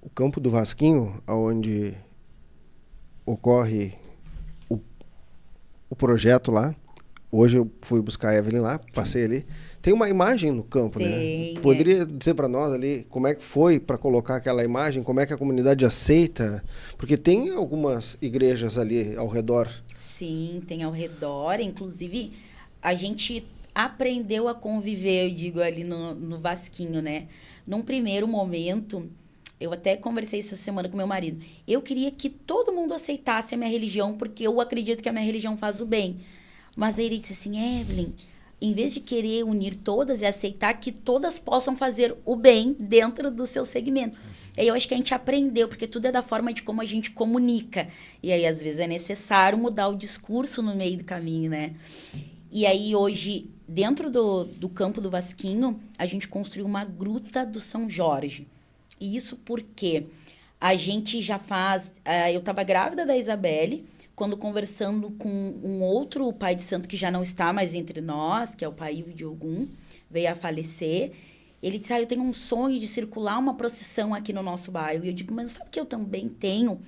O campo do Vasquinho, onde ocorre o projeto lá, hoje eu fui buscar a Evelyn lá, passei ali. Tem uma imagem no campo, né? Poderia dizer para nós ali como é que foi para colocar aquela imagem, como é que a comunidade aceita? Porque tem algumas igrejas ali ao redor. Sim, tem ao redor. Inclusive, a gente aprendeu a conviver, eu digo, ali no Vasquinho, né? Num primeiro momento, eu até conversei essa semana com meu marido. Eu queria que todo mundo aceitasse a minha religião, porque eu acredito que a minha religião faz o bem. Mas aí ele disse assim, Evelyn, em vez de querer unir todas e aceitar que todas possam fazer o bem dentro do seu segmento. Aí eu acho que a gente aprendeu, porque tudo é da forma de como a gente comunica. E aí, às vezes, é necessário mudar o discurso no meio do caminho, né? E aí, hoje, dentro do campo do Vasquinho, a gente construiu uma gruta do São Jorge. E isso porque a gente já faz... eu estava grávida da Isabelle, quando conversando com um outro pai de santo que já não está mais entre nós, que é o pai Ivo de Ogum, veio a falecer, ele disse, eu tenho um sonho de circular uma procissão aqui no nosso bairro. E eu digo, mas sabe que eu também tenho?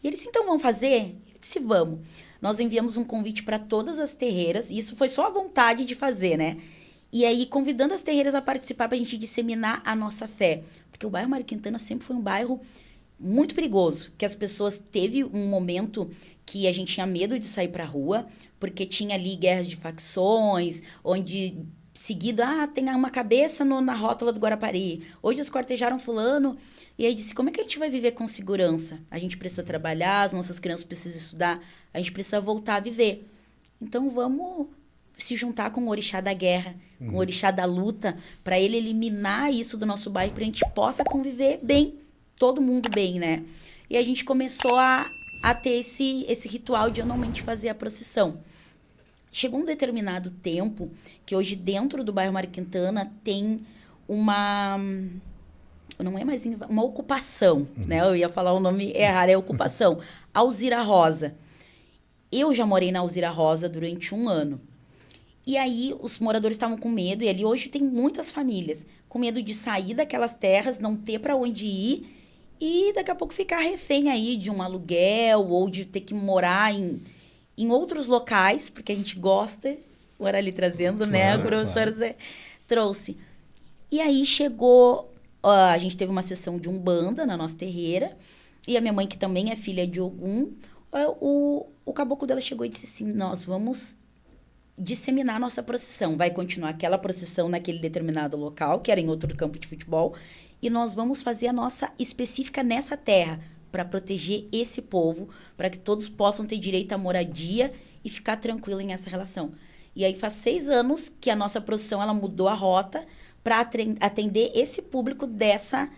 E ele disse, então vamos fazer? Eu disse, vamos. nós enviamos um convite para todas as terreiras, e isso foi só a vontade de fazer, né? E aí, convidando as terreiras a participar para a gente disseminar a nossa fé. Porque o bairro Mário Quintana sempre foi um bairro muito perigoso, que as pessoas... Teve um momento que a gente tinha medo de sair para a rua, porque tinha ali guerras de facções, onde... Seguido, tem uma cabeça na rótula do Guarapari. Hoje esquartejaram fulano. E aí disse, como é que a gente vai viver com segurança? A gente precisa trabalhar, as nossas crianças precisam estudar, a gente precisa voltar a viver. Então vamos se juntar com o orixá da guerra, com o orixá da luta, para ele eliminar isso do nosso bairro, para a gente possa conviver bem, todo mundo bem, né? E a gente começou a ter esse ritual de anualmente fazer a procissão. Chegou um determinado tempo que hoje dentro do bairro Mário Quintana tem uma... Não é mais uma ocupação, né? Eu ia falar o nome errado, é ocupação. Alzira Rosa. Eu já morei na Alzira Rosa durante 1 ano. E aí os moradores estavam com medo, e ali hoje tem muitas famílias com medo de sair daquelas terras, não ter para onde ir, e daqui a pouco ficar refém aí de um aluguel, ou de ter que morar em outros locais, porque a gente gosta, o Arali trazendo, né? O professor Zé trouxe. E aí chegou, a gente teve uma sessão de Umbanda na nossa terreira, e a minha mãe, que também é filha de Ogum, o caboclo dela chegou e disse assim, nós vamos disseminar a nossa procissão. Vai continuar aquela procissão naquele determinado local, que era em outro campo de futebol, e nós vamos fazer a nossa específica nessa terra, para proteger esse povo, para que todos possam ter direito à moradia e ficar tranquilo em essa relação. E aí faz 6 anos que a nossa procissão ela mudou a rota para atender esse público dessa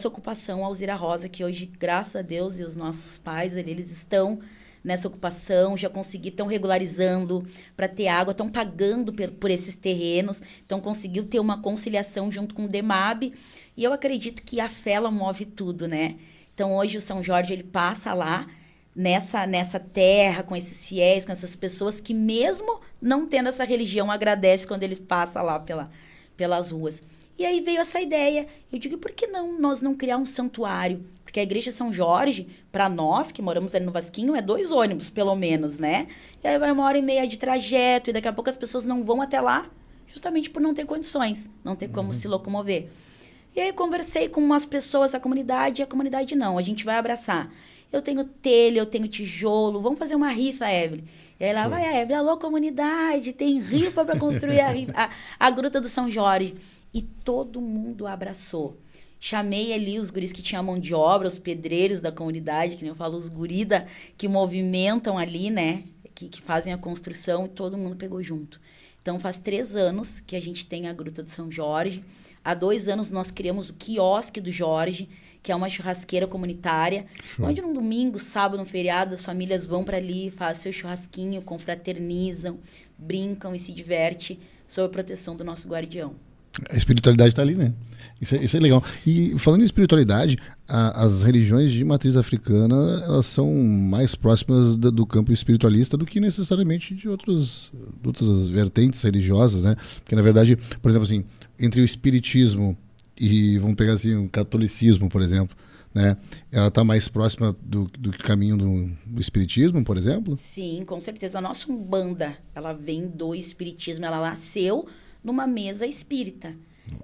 ocupação Alzira Rosa, que hoje, graças a Deus, e os nossos pais, eles estão nessa ocupação, já estão regularizando para ter água, estão pagando por esses terrenos, então conseguiu ter uma conciliação junto com o DEMAB, e eu acredito que a fé ela move tudo, né? Então, hoje o São Jorge, ele passa lá, nessa terra, com esses fiéis, com essas pessoas que, mesmo não tendo essa religião, agradece quando eles passam lá pelas ruas. E aí veio essa ideia. Eu digo, por que nós não criar um santuário? Porque a Igreja São Jorge, para nós, que moramos ali no Vasquinho, é 2 ônibus, pelo menos, né? E aí vai 1h30 de trajeto, e daqui a pouco as pessoas não vão até lá, justamente por não ter condições, não ter como se locomover. E aí conversei com umas pessoas da comunidade, e a comunidade não, a gente vai abraçar. Eu tenho telha, eu tenho tijolo, vamos fazer uma rifa, Evelyn. E aí lá vai a Evelyn, alô comunidade, tem rifa para construir a Gruta do São Jorge. E todo mundo abraçou. Chamei ali os guris que tinham mão de obra, os pedreiros da comunidade, que nem eu falo, os guris que movimentam ali, né, que fazem a construção, e todo mundo pegou junto. Então faz 3 anos que a gente tem a Gruta do São Jorge. Há 2 anos nós criamos o Quiosque do Jorge, que é uma churrasqueira comunitária, onde no domingo, sábado, no feriado, as famílias vão para ali, fazem seu churrasquinho, confraternizam, brincam e se divertem sob a proteção do nosso guardião. A espiritualidade está ali, né? Isso é legal. E falando em espiritualidade, as religiões de matriz africana, elas são mais próximas do campo espiritualista do que necessariamente de outras vertentes religiosas, né? Porque, na verdade, por exemplo, assim, entre o espiritismo e, vamos pegar assim, o catolicismo, por exemplo, né? Ela está mais próxima do caminho do espiritismo, por exemplo? Sim, com certeza. A nossa Umbanda, ela vem do espiritismo, ela nasceu numa mesa espírita.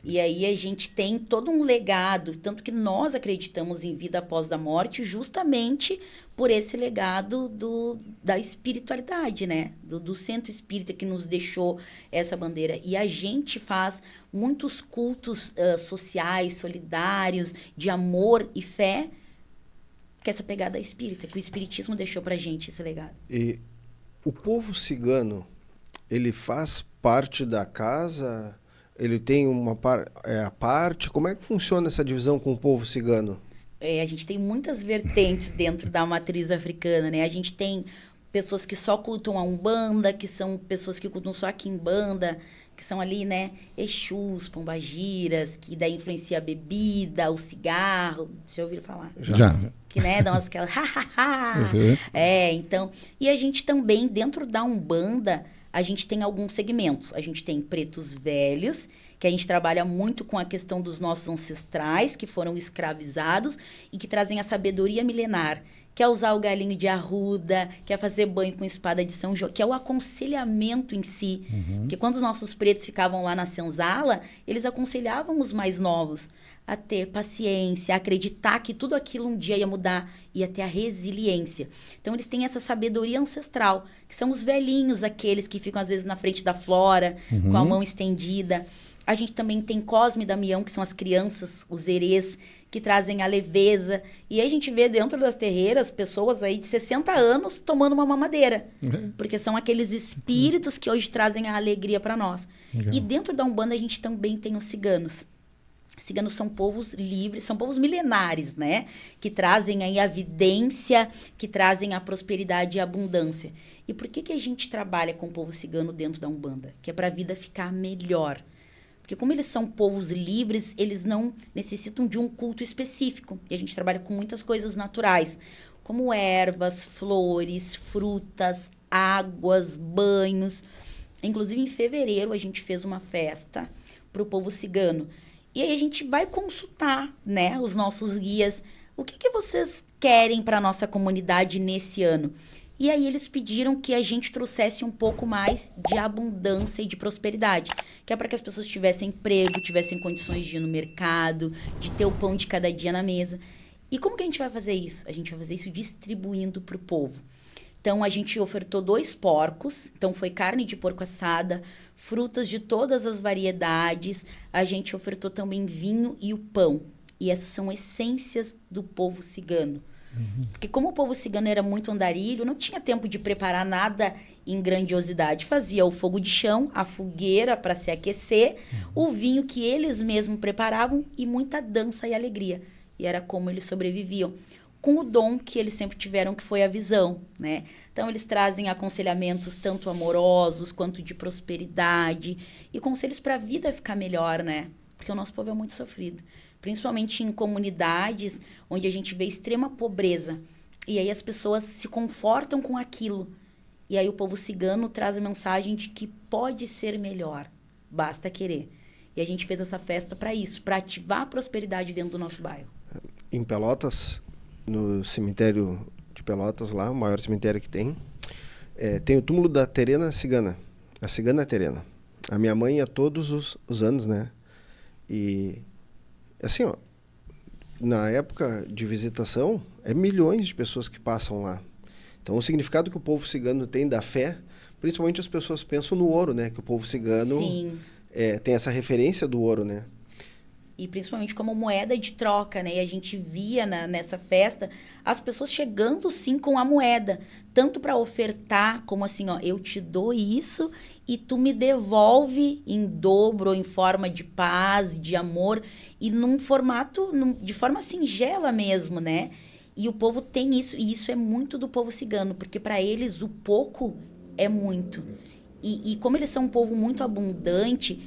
E aí a gente tem todo um legado, tanto que nós acreditamos em vida após a morte, justamente por esse legado da espiritualidade, né? Do centro espírita que nos deixou essa bandeira. E a gente faz muitos cultos sociais, solidários, de amor e fé, que essa pegada espírita, que o espiritismo deixou pra gente esse legado. E o povo cigano, ele faz parte da casa, ele tem uma parte, como é que funciona essa divisão com o povo cigano? A gente tem muitas vertentes dentro da matriz africana, né? A gente tem pessoas que só cultam a Umbanda, que são pessoas que cultam só a Quimbanda, que são ali, né, Exus, pombagiras, que daí influencia a bebida, o cigarro. Vocês já ouviram falar? Já. Que, né, dão aquelas então... E a gente também, dentro da Umbanda, a gente tem alguns segmentos. A gente tem pretos velhos, que a gente trabalha muito com a questão dos nossos ancestrais, que foram escravizados e que trazem a sabedoria milenar, quer usar o galinho de arruda, quer fazer banho com espada de São João, que é o aconselhamento em si. Porque quando os nossos pretos ficavam lá na senzala, eles aconselhavam os mais novos a ter paciência, a acreditar que tudo aquilo um dia ia mudar, ia ter a resiliência. Então, eles têm essa sabedoria ancestral, que são os velhinhos, aqueles que ficam, às vezes, na frente da flora, com a mão estendida. A gente também tem Cosme e Damião, que são as crianças, os herês, que trazem a leveza. E aí a gente vê dentro das terreiras pessoas aí de 60 anos tomando uma mamadeira. Porque são aqueles espíritos que hoje trazem a alegria para nós. Legal. E dentro da Umbanda a gente também tem os ciganos. Ciganos são povos livres, são povos milenares, né? Que trazem aí a vidência, que trazem a prosperidade e a abundância. E por que a gente trabalha com o povo cigano dentro da Umbanda? Que é para a vida ficar melhor. Porque como eles são povos livres, eles não necessitam de um culto específico. E a gente trabalha com muitas coisas naturais, como ervas, flores, frutas, águas, banhos. Inclusive, em fevereiro, a gente fez uma festa para o povo cigano. E aí a gente vai consultar, né, os nossos guias. O que vocês querem para a nossa comunidade nesse ano? E aí eles pediram que a gente trouxesse um pouco mais de abundância e de prosperidade. Que é para que as pessoas tivessem emprego, tivessem condições de ir no mercado, de ter o pão de cada dia na mesa. E como que a gente vai fazer isso? A gente vai fazer isso distribuindo para o povo. Então, a gente ofertou 2 porcos. Então, foi carne de porco assada, frutas de todas as variedades. A gente ofertou também vinho e o pão. E essas são essências do povo cigano. Porque como o povo cigano era muito andarilho, não tinha tempo de preparar nada em grandiosidade. Fazia o fogo de chão, a fogueira para se aquecer, o vinho que eles mesmos preparavam e muita dança e alegria. E era como eles sobreviviam. Com o dom que eles sempre tiveram, que foi a visão, né? Então, eles trazem aconselhamentos tanto amorosos quanto de prosperidade e conselhos para a vida ficar melhor, né? Porque o nosso povo é muito sofrido. Principalmente em comunidades onde a gente vê extrema pobreza. E aí as pessoas se confortam com aquilo. E aí o povo cigano traz a mensagem de que pode ser melhor, basta querer. E a gente fez essa festa para isso, para ativar a prosperidade dentro do nosso bairro. Em Pelotas, no cemitério de Pelotas, lá, o maior cemitério que tem, tem o túmulo da Terena Cigana, a Cigana Terena. A minha mãe ia todos os anos, né? E, assim, ó, na época de visitação, é milhões de pessoas que passam lá. Então, o significado que o povo cigano tem da fé, principalmente as pessoas pensam no ouro, né? Que o povo cigano tem essa referência do ouro, né? E principalmente como moeda de troca, né? E a gente via nessa festa as pessoas chegando, sim, com a moeda. Tanto para ofertar, como assim, ó, eu te dou isso e tu me devolve em dobro, ou em forma de paz, de amor. E num formato, de forma singela mesmo, né? E o povo tem isso, e isso é muito do povo cigano, porque para eles o pouco é muito. E como eles são um povo muito abundante,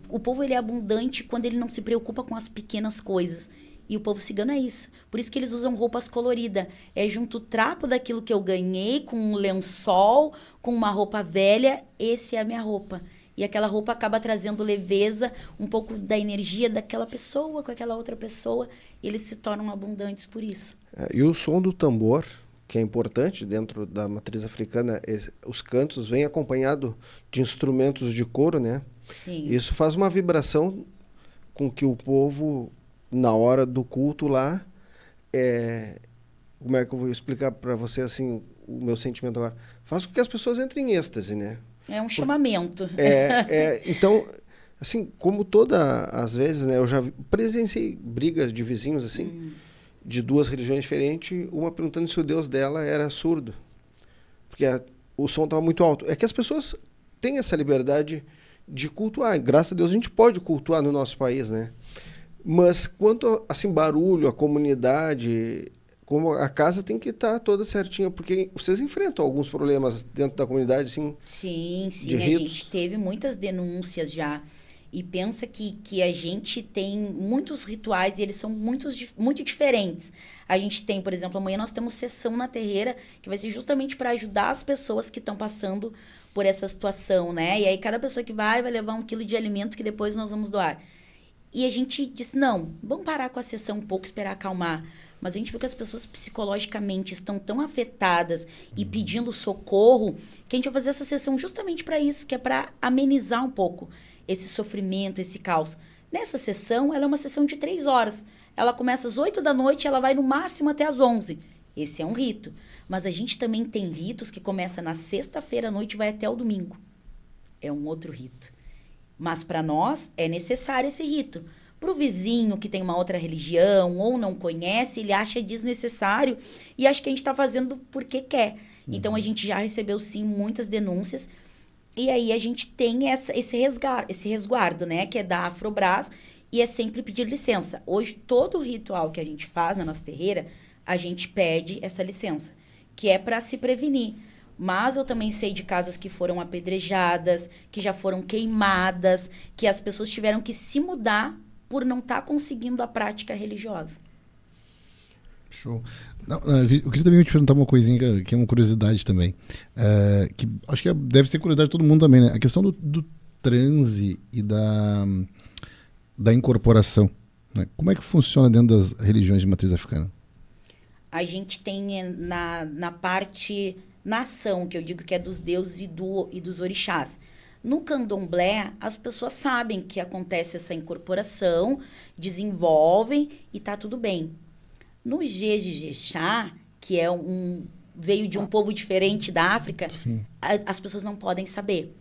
o povo ele é abundante quando ele não se preocupa com as pequenas coisas. E o povo cigano é isso. Por isso que eles usam roupas coloridas. É junto o trapo daquilo que eu ganhei, com um lençol, com uma roupa velha, esse é a minha roupa. E aquela roupa acaba trazendo leveza, um pouco da energia daquela pessoa com aquela outra pessoa. E eles se tornam abundantes por isso. E o som do tambor, que é importante dentro da matriz africana, os cantos vêm acompanhado de instrumentos de couro, né? Sim. Isso faz uma vibração com que o povo, na hora do culto lá, como é que eu vou explicar para você assim o meu sentimento agora? Faz com que as pessoas entrem em êxtase, né? É um chamamento. Então, assim, como às vezes, né, eu já presenciei brigas de vizinhos, assim, de 2 religiões diferentes, uma perguntando se o Deus dela era surdo, porque o som estava muito alto. É que as pessoas têm essa liberdade de cultuar. Graças a Deus a gente pode cultuar no nosso país, né? Mas quanto assim barulho, a comunidade, como a casa tem que estar toda certinha, porque vocês enfrentam alguns problemas dentro da comunidade, assim. Sim, de a ritos. gente teve muitas denúncias já. E pensa que a gente tem muitos rituais e eles são muito diferentes. A gente tem, por exemplo, amanhã nós temos sessão na terreira que vai ser justamente para ajudar as pessoas que estão passando por essa situação, né? E aí cada pessoa que vai levar 1 quilo de alimento que depois nós vamos doar. E a gente disse, não, vamos parar com a sessão um pouco, esperar acalmar. mas a gente viu que as pessoas psicologicamente estão tão afetadas e pedindo socorro, que a gente vai fazer essa sessão justamente para isso, que é para amenizar um pouco esse sofrimento, esse caos. Nessa sessão, ela é uma sessão de 3 horas. Ela começa às 8 da noite e ela vai no máximo até às 11. Esse é um rito. Mas a gente também tem ritos que começam na sexta-feira à noite e vai até o domingo. É um outro rito. Mas para nós é necessário esse rito. Para o vizinho que tem uma outra religião ou não conhece, ele acha desnecessário e acha que a gente está fazendo porque quer. Então, a gente já recebeu, sim, muitas denúncias. E aí a gente tem esse resguardo, né? Que é da Afrobras e é sempre pedir licença. Hoje, todo ritual que a gente faz na nossa terreira, a gente pede essa licença, que é para se prevenir. Mas eu também sei de casas que foram apedrejadas, que já foram queimadas, que as pessoas tiveram que se mudar por não estar conseguindo a prática religiosa. Show. Não, eu queria também te perguntar uma coisinha que é uma curiosidade também. Que acho que deve ser curiosidade de todo mundo também, né? A questão do transe e da incorporação. Né? Como é que funciona dentro das religiões de matriz africana? A gente tem na parte nação, que eu digo que é dos deuses e dos orixás. No candomblé, as pessoas sabem que acontece essa incorporação, desenvolvem e tá tudo bem. No Jejexá, que é veio de um povo diferente da África, as pessoas não podem saber.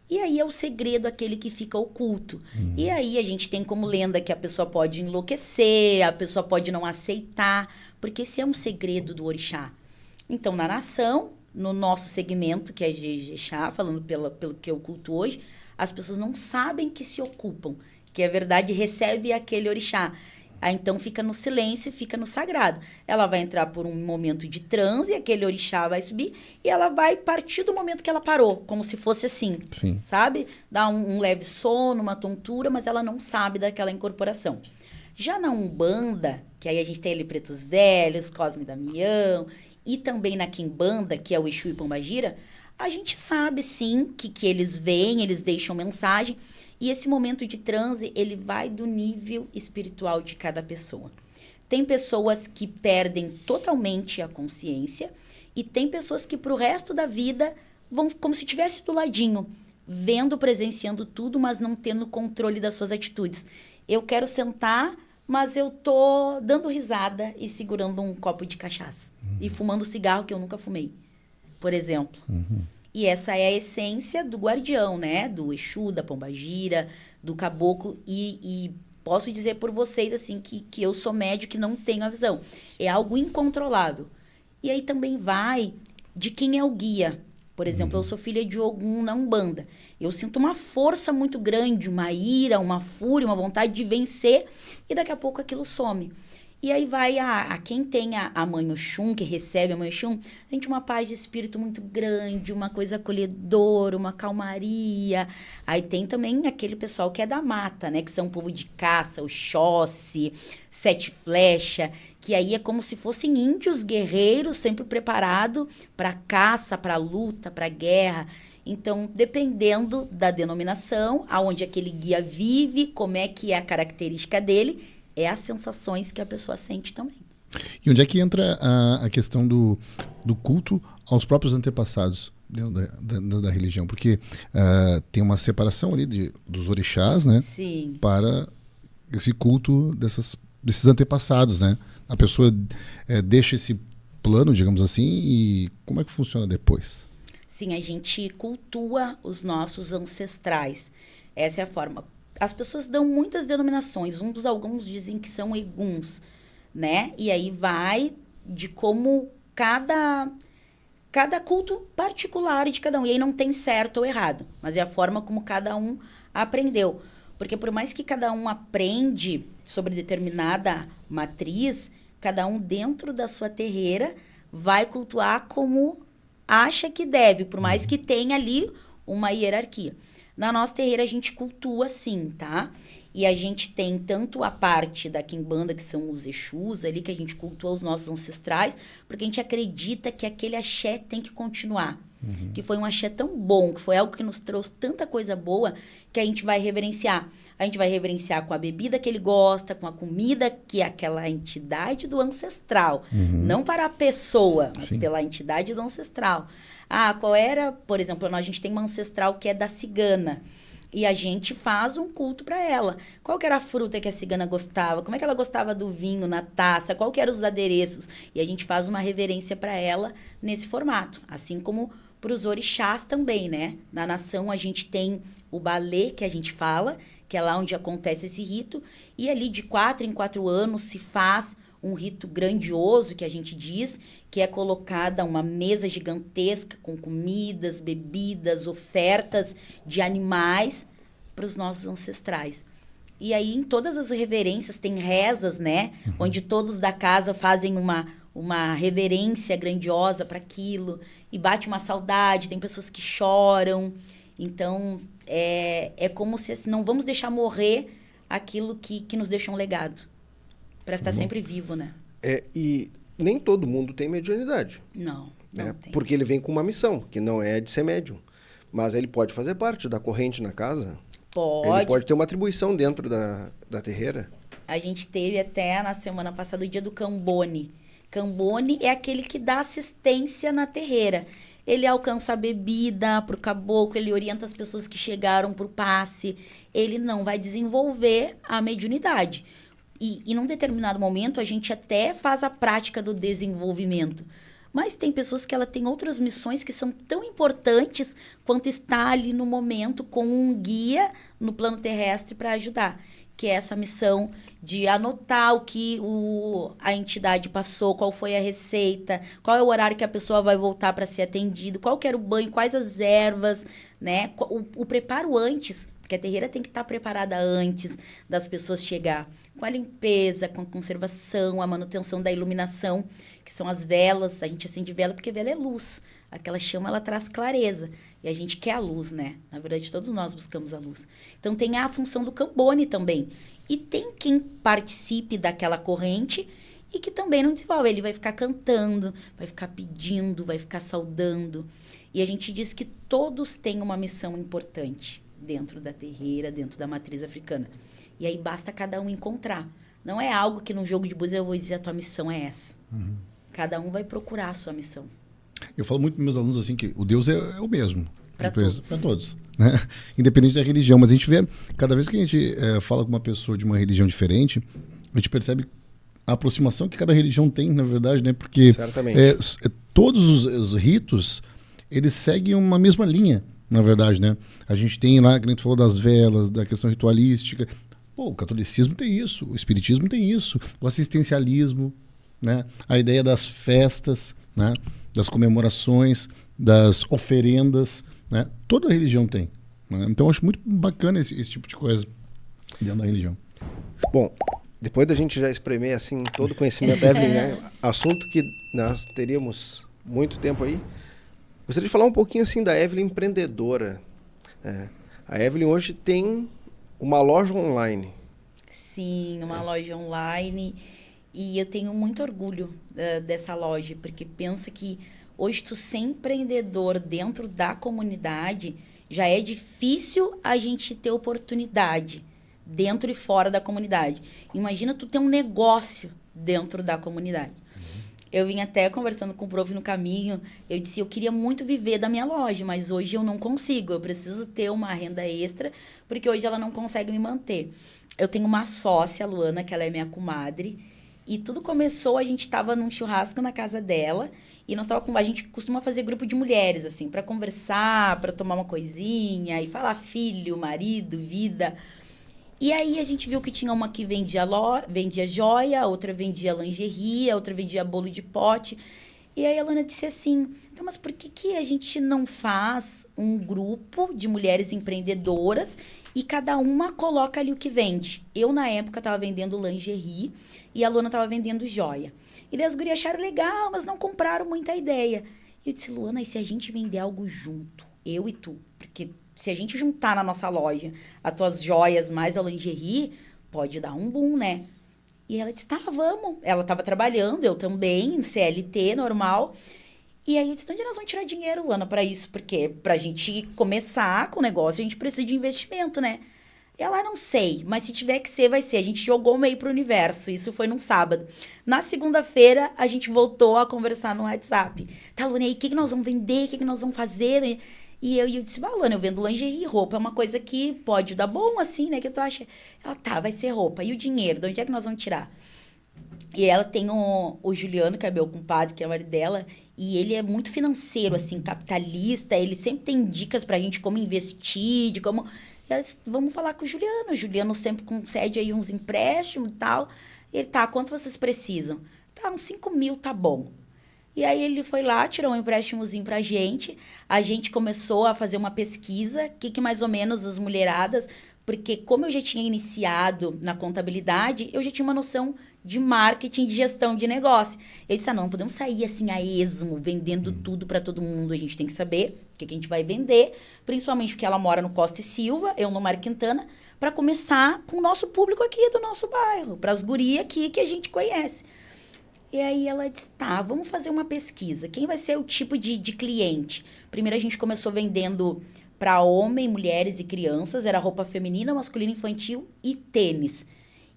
E aí é o segredo, aquele que fica oculto. E aí a gente tem como lenda que a pessoa pode enlouquecer, a pessoa pode não aceitar, porque esse é um segredo do orixá. Então, na nação, no nosso segmento, que é Jejexá, falando pelo que eu culto hoje, as pessoas não sabem que se ocupam, que a verdade recebe aquele orixá. Aí, então, fica no silêncio, fica no sagrado. Ela vai entrar por um momento de transe, aquele orixá vai subir, e ela vai partir do momento que ela parou, como se fosse assim, sabe? Dá um leve sono, uma tontura, mas ela não sabe daquela incorporação. Já na Umbanda, que aí a gente tem ali Pretos Velhos, Cosme e Damião, e também na Quimbanda, que é o Exu e Pombagira, a gente sabe, sim, que eles vêm, eles deixam mensagem, e esse momento de transe, ele vai do nível espiritual de cada pessoa. Tem pessoas que perdem totalmente a consciência e tem pessoas que, pro resto da vida, vão como se estivesse do ladinho, vendo, presenciando tudo, mas não tendo controle das suas atitudes. Eu quero sentar, mas eu tô dando risada e segurando um copo de cachaça. E fumando cigarro que eu nunca fumei, por exemplo. E essa é a essência do guardião, né? Do Exu, da Pombagira, do caboclo. E posso dizer por vocês, assim, que eu sou médio, que não tenho a visão. É algo incontrolável. E aí também vai de quem é o guia. Por exemplo, eu sou filha de Ogum na Umbanda. Eu sinto uma força muito grande, uma ira, uma fúria, uma vontade de vencer. E daqui a pouco aquilo some. E aí vai a quem tem a Mãe Oxum, que recebe a Mãe Oxum, a gente uma paz de espírito muito grande, uma coisa acolhedora, uma calmaria. Aí tem também aquele pessoal que é da mata, né? Que são o povo de caça, o Xóssi, Sete Flecha, que aí é como se fossem índios guerreiros, sempre preparados para caça, para luta, para guerra. Então, dependendo da denominação, aonde aquele guia vive, como é que é a característica dele, é as sensações que a pessoa sente também. E onde é que entra a questão do culto aos próprios antepassados dentro da religião? Porque tem uma separação ali dos orixás, né? Sim. Para esse culto desses antepassados, né? A pessoa deixa esse plano, digamos assim, e como é que funciona depois? Sim, a gente cultua os nossos ancestrais. Essa é a forma. As pessoas dão muitas denominações. Alguns dizem que são eguns, né? E aí vai de como cada culto particular de cada um. E aí não tem certo ou errado, mas é a forma como cada um aprendeu. Porque por mais que cada um aprende sobre determinada matriz, cada um dentro da sua terreira vai cultuar como acha que deve, por mais que tenha ali uma hierarquia. Na nossa terreira, a gente cultua sim, tá? E a gente tem tanto a parte da Quimbanda, que são os Exus ali, que a gente cultua os nossos ancestrais, porque a gente acredita que aquele axé tem que continuar. que foi um axé tão bom, que foi algo que nos trouxe tanta coisa boa, que a gente vai reverenciar. A gente vai reverenciar com a bebida que ele gosta, com a comida, que é aquela entidade do ancestral. Não para a pessoa, mas pela entidade do ancestral. Qual era, por exemplo, a gente tem uma ancestral que é da cigana. E a gente faz um culto para ela. Qual que era a fruta que a cigana gostava? Como é que ela gostava do vinho na taça? Qual que eram os adereços? E a gente faz uma reverência para ela nesse formato. Assim como para os orixás também, né? Na nação a gente tem o balé que a gente fala, que é lá onde acontece esse rito. E ali de 4 em 4 anos se faz um rito grandioso, que a gente diz, que é colocada uma mesa gigantesca com comidas, bebidas, ofertas de animais para os nossos ancestrais. E aí, em todas as reverências, tem rezas, né? Onde todos da casa fazem uma reverência grandiosa para aquilo. E bate uma saudade, tem pessoas que choram. Então, é como se assim, não vamos deixar morrer aquilo que nos deixa um legado. Para estar sempre vivo, né? E nem todo mundo tem mediunidade. Não tem. Porque ele vem com uma missão, que não é de ser médium. Mas ele pode fazer parte da corrente na casa. Pode. Ele pode ter uma atribuição dentro da terreira. A gente teve até na semana passada o dia do Cambone. Cambone é aquele que dá assistência na terreira. Ele alcança a bebida para o caboclo, ele orienta as pessoas que chegaram para o passe. Ele não vai desenvolver a mediunidade. E num determinado momento, a gente até faz a prática do desenvolvimento. Mas tem pessoas que ela tem outras missões que são tão importantes quanto estar ali no momento com um guia no plano terrestre para ajudar. Que é essa missão de anotar o que a entidade passou, qual foi a receita, qual é o horário que a pessoa vai voltar para ser atendido, qual que era o banho, quais as ervas, né? O preparo antes. Porque a terreira tem que estar preparada antes das pessoas chegar. Com a limpeza, com a conservação, a manutenção da iluminação, que são as velas. A gente acende vela porque vela é luz. Aquela chama, ela traz clareza. E a gente quer a luz, né? Na verdade, todos nós buscamos a luz. Então, tem a função do Cambone também. E tem quem participe daquela corrente e que também não desenvolve. Ele vai ficar cantando, vai ficar pedindo, vai ficar saudando. E a gente diz que todos têm uma missão importante dentro da terreira, dentro da matriz africana. E aí basta cada um encontrar. Não é algo que num jogo de búzios eu vou dizer a tua missão é essa. Cada um vai procurar a sua missão. Eu falo muito para meus alunos assim que o Deus é o mesmo. Para todos. Para todos, né? Independente da religião. Mas a gente vê, cada vez que a gente fala com uma pessoa de uma religião diferente, a gente percebe a aproximação que cada religião tem, na verdade, né? Porque todos os ritos, eles seguem uma mesma linha. Na verdade, né? A gente tem lá, que a gente falou das velas, da questão ritualística. Pô, o catolicismo tem isso, o espiritismo tem isso, o assistencialismo, né? A ideia das festas, né? Das comemorações, das oferendas, né? Toda religião tem. Né? Então, eu acho muito bacana esse tipo de coisa dentro da religião. Bom, depois da gente já espremer assim todo o conhecimento da Evelyn, né? Assunto que nós teríamos muito tempo aí. Gostaria de falar um pouquinho assim da Evelyn empreendedora. A Evelyn hoje tem uma loja online. Sim, uma loja online. E eu tenho muito orgulho dessa loja, porque pensa que hoje tu ser empreendedor dentro da comunidade, já é difícil a gente ter oportunidade dentro e fora da comunidade. Imagina tu ter um negócio dentro da comunidade. Eu vim até conversando com o prof no caminho, eu disse, eu queria muito viver da minha loja, mas hoje eu não consigo, eu preciso ter uma renda extra, porque hoje ela não consegue me manter. Eu tenho uma sócia, a Luana, que ela é minha comadre, e tudo começou, a gente estava num churrasco na casa dela, e a gente costuma fazer grupo de mulheres, assim, para conversar, para tomar uma coisinha, e falar filho, marido, vida. E aí a gente viu que tinha uma que vendia joia, a outra vendia lingerie, a outra vendia bolo de pote. E aí a Luana disse assim, então, mas por que a gente não faz um grupo de mulheres empreendedoras e cada uma coloca ali o que vende? Eu, na época, estava vendendo lingerie e a Luana estava vendendo joia. E daí as gurias acharam legal, mas não compraram muita ideia. E eu disse, Luana, e se a gente vender algo junto? Eu e tu? Porque se a gente juntar na nossa loja as tuas joias mais a lingerie, pode dar um boom, né? E ela disse, tá, vamos. Ela estava trabalhando, eu também, em CLT, normal. E aí eu disse, onde nós vamos tirar dinheiro, Luana, pra isso? Porque pra gente começar com o negócio, a gente precisa de investimento, né? E ela, não sei, mas se tiver que ser, vai ser. A gente jogou meio pro universo, isso foi num sábado. Na segunda-feira, a gente voltou a conversar no WhatsApp. Tá, Luana, e aí, o que nós vamos vender? O que nós vamos fazer? E eu disse, Luana, eu vendo lingerie, roupa é uma coisa que pode dar bom, assim, né? Que tu acha? Ela, tá, vai ser roupa. E o dinheiro, de onde é que nós vamos tirar? E ela tem o Juliano, que é meu compadre, que é o marido dela, e ele é muito financeiro, assim, capitalista, ele sempre tem dicas pra gente como investir, de como... E ela disse, vamos falar com o Juliano sempre concede aí uns empréstimos e tal. E ele, tá, quanto vocês precisam? Tá, uns 5 mil, tá bom. E aí ele foi lá, tirou um empréstimozinho pra gente, a gente começou a fazer uma pesquisa, que mais ou menos as mulheradas, porque como eu já tinha iniciado na contabilidade, eu já tinha uma noção de marketing, de gestão de negócio. Eu disse, não podemos sair assim a esmo, vendendo tudo para todo mundo. A gente tem que saber o que a gente vai vender, principalmente porque ela mora no Costa e Silva, eu no Mário Quintana, para começar com o nosso público aqui do nosso bairro, para as gurias aqui que a gente conhece. E aí ela disse, tá, vamos fazer uma pesquisa. Quem vai ser o tipo de cliente? Primeiro a gente começou vendendo para homem, mulheres e crianças, era roupa feminina, masculina, infantil e tênis.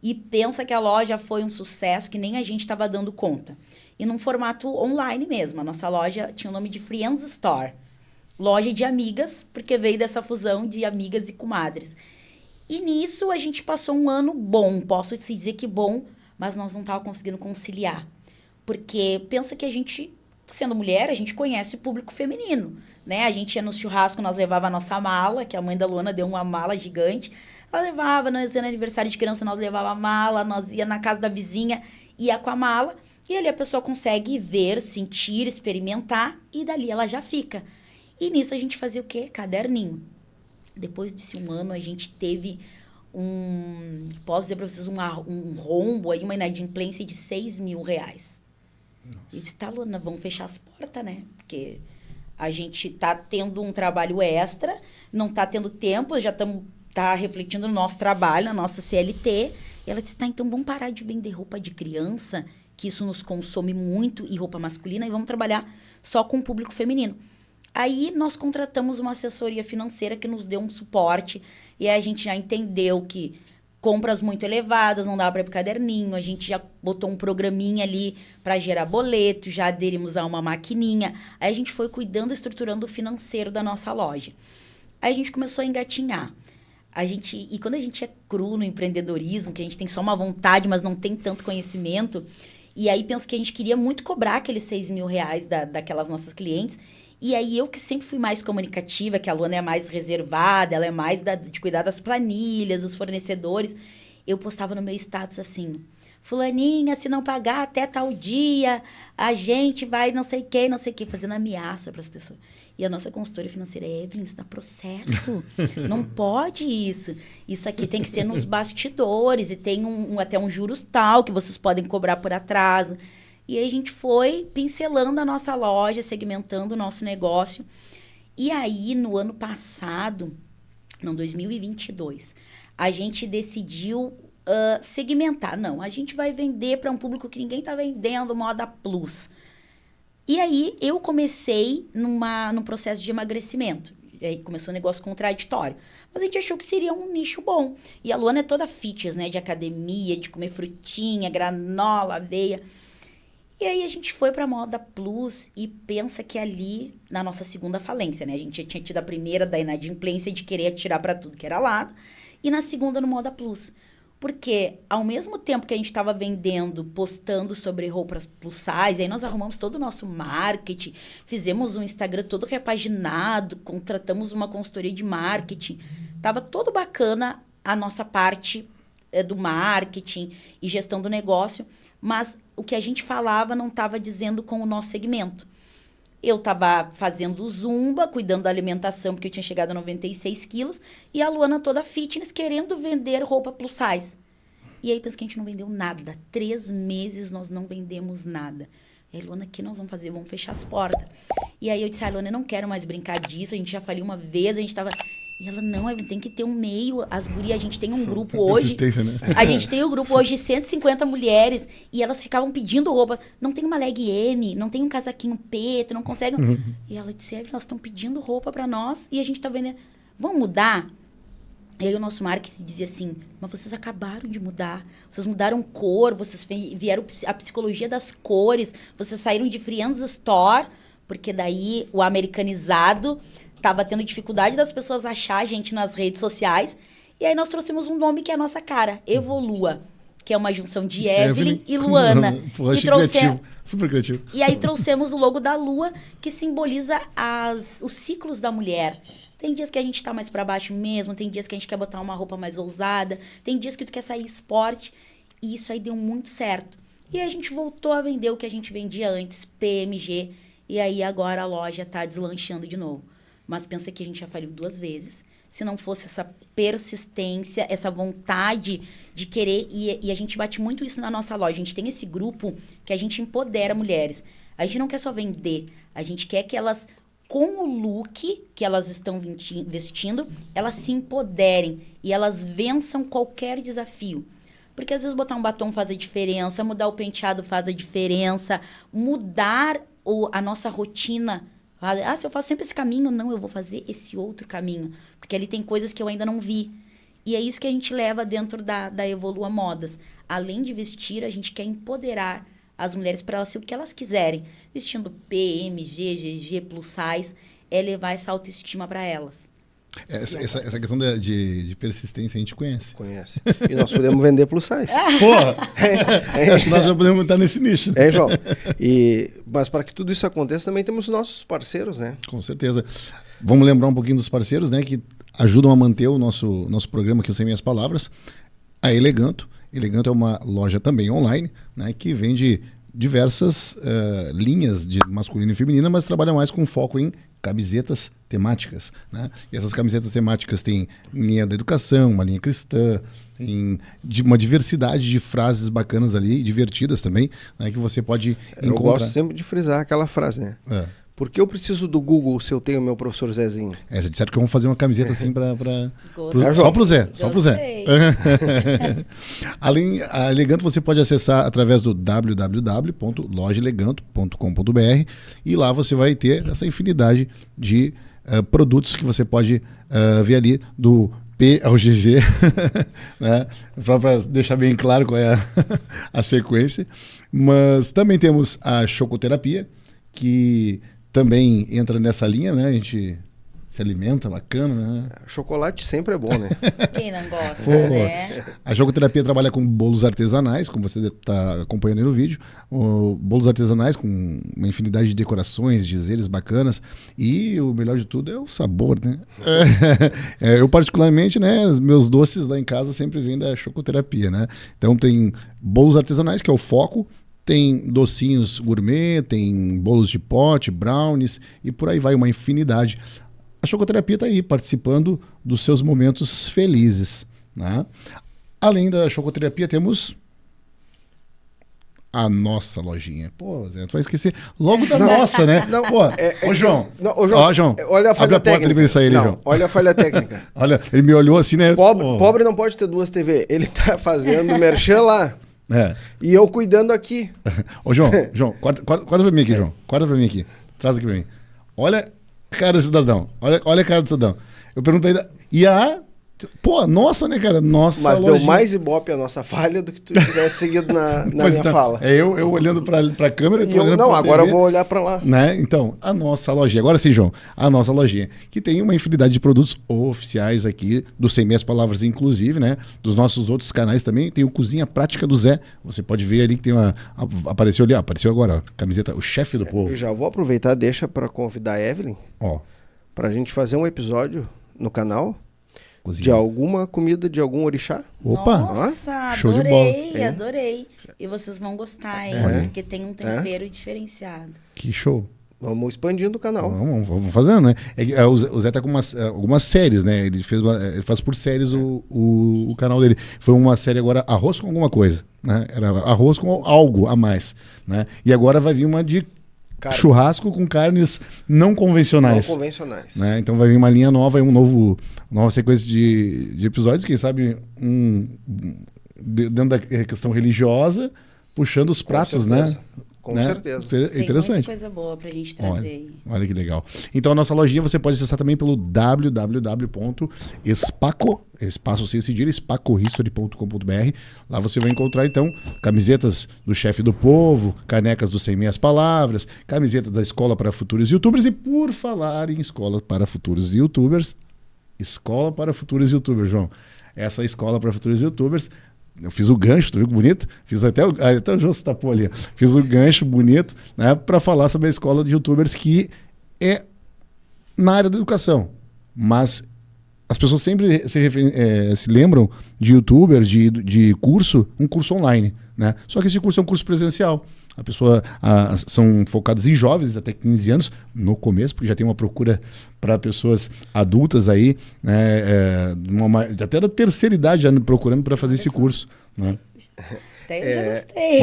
E pensa que a loja foi um sucesso que nem a gente estava dando conta. E num formato online mesmo. A nossa loja tinha o nome de Friends Store. Loja de amigas, porque veio dessa fusão de amigas e comadres. E nisso a gente passou um ano bom. Posso te dizer que bom, mas nós não estávamos conseguindo conciliar. Porque pensa que a gente, sendo mulher, a gente conhece o público feminino, né? A gente ia no churrasco, nós levava a nossa mala, que a mãe da Luana deu uma mala gigante. Ela levava, nós ia no aniversário de criança, nós levava a mala, nós ia na casa da vizinha, ia com a mala. E ali a pessoa consegue ver, sentir, experimentar, e dali ela já fica. E nisso a gente fazia o quê? Caderninho. Depois desse um ano, a gente teve posso dizer para vocês, um rombo, aí, uma inadimplência de 6 mil reais. Nossa. E disse, tá, Luana, vamos fechar as portas, né? Porque a gente tá tendo um trabalho extra, não tá tendo tempo, já estamos refletindo no nosso trabalho, na nossa CLT. E ela disse, tá, então vamos parar de vender roupa de criança, que isso nos consome muito, e roupa masculina, e vamos trabalhar só com o público feminino. Aí nós contratamos uma assessoria financeira que nos deu um suporte, e aí a gente já entendeu que compras muito elevadas, não dava para ir pro caderninho, a gente já botou um programinha ali para gerar boleto, já aderimos a uma maquininha. Aí a gente foi cuidando, estruturando o financeiro da nossa loja. Aí a gente começou a engatinhar. E quando a gente é cru no empreendedorismo, que a gente tem só uma vontade, mas não tem tanto conhecimento, e aí penso que a gente queria muito cobrar aqueles 6 mil reais daquelas nossas clientes. E aí eu que sempre fui mais comunicativa, que a Luana é mais reservada, ela é mais de cuidar das planilhas, dos fornecedores. Eu postava no meu status assim, fulaninha, se não pagar até tal dia, a gente vai não sei o que, fazendo ameaça para as pessoas. E a nossa consultora financeira, Evelyn, isso dá processo, não pode isso. Isso aqui tem que ser nos bastidores e tem até um juros tal que vocês podem cobrar por atraso. E aí a gente foi pincelando a nossa loja, segmentando o nosso negócio. E aí, no ano passado, não, 2022, a gente decidiu segmentar. Não, a gente vai vender para um público que ninguém está vendendo, moda plus. E aí, eu comecei num processo de emagrecimento. E aí começou um negócio contraditório. Mas a gente achou que seria um nicho bom. E a Luana é toda fitness, né? De academia, de comer frutinha, granola, aveia. E aí a gente foi para Moda Plus e pensa que ali, na nossa segunda falência, né? A gente já tinha tido a primeira da inadimplência de querer atirar para tudo que era lado. E na segunda no Moda Plus. Porque ao mesmo tempo que a gente estava vendendo, postando sobre roupas plus size, aí nós arrumamos todo o nosso marketing, fizemos um Instagram todo repaginado, contratamos uma consultoria de marketing. Tava todo bacana a nossa parte do marketing e gestão do negócio, mas o que a gente falava não estava dizendo com o nosso segmento. Eu estava fazendo zumba, cuidando da alimentação, porque eu tinha chegado a 96 quilos, e a Luana toda fitness, querendo vender roupa plus size. E aí, pensa que a gente não vendeu nada. 3 meses nós não vendemos nada. E aí, Luana, o que nós vamos fazer? Vamos fechar as portas. E aí eu disse, Luana, eu não quero mais brincar disso, a gente já faliu uma vez, a gente estava... E ela, não, tem que ter um meio. As gurias, a gente tem um grupo hoje. Persistência, né? A gente tem um grupo hoje de 150 mulheres. E elas ficavam pedindo roupa. Não tem uma leg M, não tem um casaquinho P, tu não consegue. E ela disse, elas estão pedindo roupa pra nós e a gente tá vendendo. Vamos mudar? E aí o nosso marketing dizia assim, mas vocês acabaram de mudar. Vocês mudaram cor, vocês vieram a psicologia das cores, vocês saíram de Friends Store, porque daí o americanizado estava tendo dificuldade das pessoas achar a gente nas redes sociais. E aí nós trouxemos um nome que é a nossa cara, Evolua, que é uma junção de Evelyn e Luana. Pô, achei criativo, super criativo. E aí trouxemos o logo da Lua, que simboliza os ciclos da mulher. Tem dias que a gente tá mais para baixo mesmo, tem dias que a gente quer botar uma roupa mais ousada, tem dias que tu quer sair esporte. E isso aí deu muito certo. E aí a gente voltou a vender o que a gente vendia antes, PMG. E aí agora a loja tá deslanchando de novo. Mas pensa que a gente já faliu 2 vezes. Se não fosse essa persistência, essa vontade de querer... E a gente bate muito isso na nossa loja. A gente tem esse grupo que a gente empodera mulheres. A gente não quer só vender. A gente quer que elas... com o look que elas estão vestindo, elas se empoderem e elas vençam qualquer desafio. Porque às vezes botar um batom faz a diferença, mudar o penteado faz a diferença, mudar a nossa rotina. Se eu faço sempre esse caminho, não, eu vou fazer esse outro caminho. Porque ali tem coisas que eu ainda não vi. E é isso que a gente leva dentro da Evolua Modas. Além de vestir, a gente quer empoderar as mulheres para elas ser o que elas quiserem. Vestindo P, M, G, GG, plus size, é levar essa autoestima para elas. Essa questão de persistência a gente conhece. Conhece. E nós podemos vender plus size. Porra! Acho que nós já podemos estar nesse nicho. É, João. Mas para que tudo isso aconteça, também temos os nossos parceiros, né? Com certeza. Vamos lembrar um pouquinho dos parceiros, né? Que ajudam a manter o nosso programa aqui, Sem Minhas Palavras. A Eleganto. Eleganto é uma loja também online, né? Que vende diversas linhas de masculina e feminina, mas trabalha mais com foco em camisetas temáticas, né? E essas camisetas temáticas têm linha da educação, uma linha cristã, uma diversidade de frases bacanas ali, divertidas também, né? Que você pode encontrar. Eu gosto sempre de frisar aquela frase, né? Por que eu preciso do Google se eu tenho o meu professor Zezinho? Já disseram que vamos fazer uma camiseta assim Gostei. só pro Zé. Só pro Zé. Além, a Eleganto você pode acessar através do www.lojaeleganto.com.br e lá você vai ter essa infinidade de produtos que você pode ver ali do P ao GG, né? Para deixar bem claro qual é a sequência. Mas também temos a Chocoterapia, que também entra nessa linha, né? A gente se alimenta, bacana, né? Chocolate sempre é bom, né? Quem não gosta, Pô, né? A Chocoterapia trabalha com bolos artesanais, como você está acompanhando aí no vídeo. Bolos artesanais com uma infinidade de decorações, dizeres bacanas. E o melhor de tudo é o sabor, né? Eu particularmente, né? Meus doces lá em casa sempre vêm da Chocoterapia, né? Então tem bolos artesanais, que é o foco. Tem docinhos gourmet, tem bolos de pote, brownies e por aí vai, uma infinidade. A Chocoterapia está aí participando dos seus momentos felizes, né? Além da Chocoterapia, temos a nossa lojinha. Pô, Zé, tu vai esquecer logo da nossa, né? Não, Pô, ô João, João, olha a falha abre a porta técnica. para ele sair, Não, João. olha a falha técnica. Olha, ele me olhou assim, né? Pobre não pode ter 2 TV. Ele tá fazendo merchan lá. E eu cuidando aqui. Ô, João, corta pra mim aqui, João. Corta pra mim aqui. Traz aqui pra mim. Olha a cara do cidadão. Olha a cara do cidadão. Eu pergunto pra ele. E a... Pô, nossa, né, cara? Nossa, mas lojinha. deu mais ibope a nossa falha do que tu tivesse seguido na minha fala. Eu olhando pra câmera... E agora eu vou olhar pra lá. Né? Então, a nossa lojinha. Agora sim, João. A nossa lojinha. Que tem uma infinidade de produtos oficiais aqui, do Sem Meias Palavras, inclusive, né? Dos nossos outros canais também. Tem o Cozinha Prática do Zé. Você pode ver ali que tem uma... Apareceu ali, apareceu agora, ó. Camiseta, o chefe do povo. Eu já vou aproveitar, deixa pra convidar a Evelyn. Ó. Pra gente fazer um episódio no canal... Cozinha. De alguma comida de algum orixá. Opa! Nossa, show adorei, de bola. adorei. E vocês vão gostar, hein? Porque tem um tempero diferenciado. Que show. Vamos expandindo o canal. Vamos fazendo, né? O Zé tá com algumas séries, né? Ele faz por séries o canal dele. Foi uma série agora, arroz com alguma coisa, né? Era arroz com algo a mais, né? E agora vai vir uma de churrasco com carnes não convencionais. Não convencionais. Né? Então vai vir uma linha nova, uma nova sequência de episódios, quem sabe dentro da questão religiosa, puxando os pratos, né? Com certeza. Tem Interessante. muita coisa boa pra gente trazer aí. Olha que legal. Então a nossa lojinha você pode acessar também pelo www.espaco, espaço sem cedilha, espacohistory.com.br. Lá você vai encontrar então camisetas do Chefe do Povo, canecas do 100 Meias Palavras, camisetas da Escola para Futuros YouTubers. E por falar em Escola para Futuros YouTubers, Escola para Futuros YouTubers, João. Essa Escola para Futuros YouTubers, eu fiz o gancho, tu viu que bonito? Fiz até o João se tapou ali. Fiz o gancho bonito, né, para falar sobre a escola de YouTubers que é na área da educação. Mas as pessoas sempre se lembram de YouTuber, de curso, um curso online, né? Só que esse curso é um curso presencial. A pessoa são focados em jovens até 15 anos, no começo, porque já tem uma procura para pessoas adultas aí, né, até da terceira idade já procurando para fazer esse curso. Né? Até eu já gostei.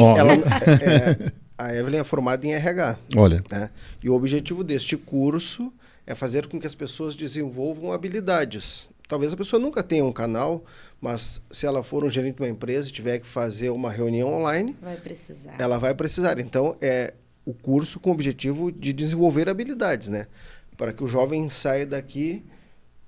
A Evelyn é formada em RH. Olha. Né? E o objetivo deste curso é fazer com que as pessoas desenvolvam habilidades. Talvez a pessoa nunca tenha um canal, mas se ela for um gerente de uma empresa e tiver que fazer uma reunião online, ela vai precisar. Então, é o curso com o objetivo de desenvolver habilidades, né? Para que o jovem saia daqui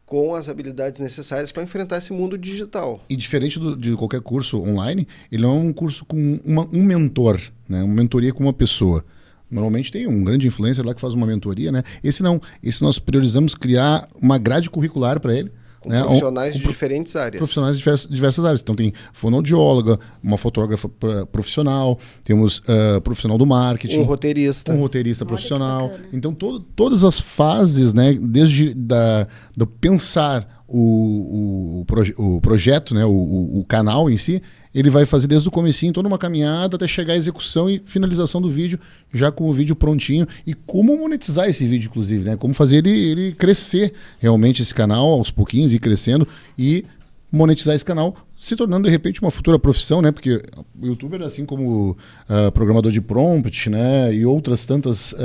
com as habilidades necessárias para enfrentar esse mundo digital. E diferente de qualquer curso online, ele não é um curso com um mentor, né? Uma mentoria com uma pessoa. Normalmente tem um grande influencer lá que faz uma mentoria, né? Esse não. Esse nós priorizamos criar uma grade curricular para ele. Com profissionais de diferentes áreas. Profissionais de diversas áreas. Então tem fonoaudióloga, uma fotógrafa profissional, temos profissional do marketing. Um roteirista profissional. Então todas as fases, né, desde do pensar o projeto, né, o canal em si, ele vai fazer desde o comecinho, toda uma caminhada até chegar à execução e finalização do vídeo, já com o vídeo prontinho. E como monetizar esse vídeo, inclusive, né? Como fazer ele crescer realmente esse canal, aos pouquinhos, ir crescendo e monetizar esse canal, se tornando, de repente, uma futura profissão, né? Porque o youtuber, assim como programador de prompt, né? E outras tantas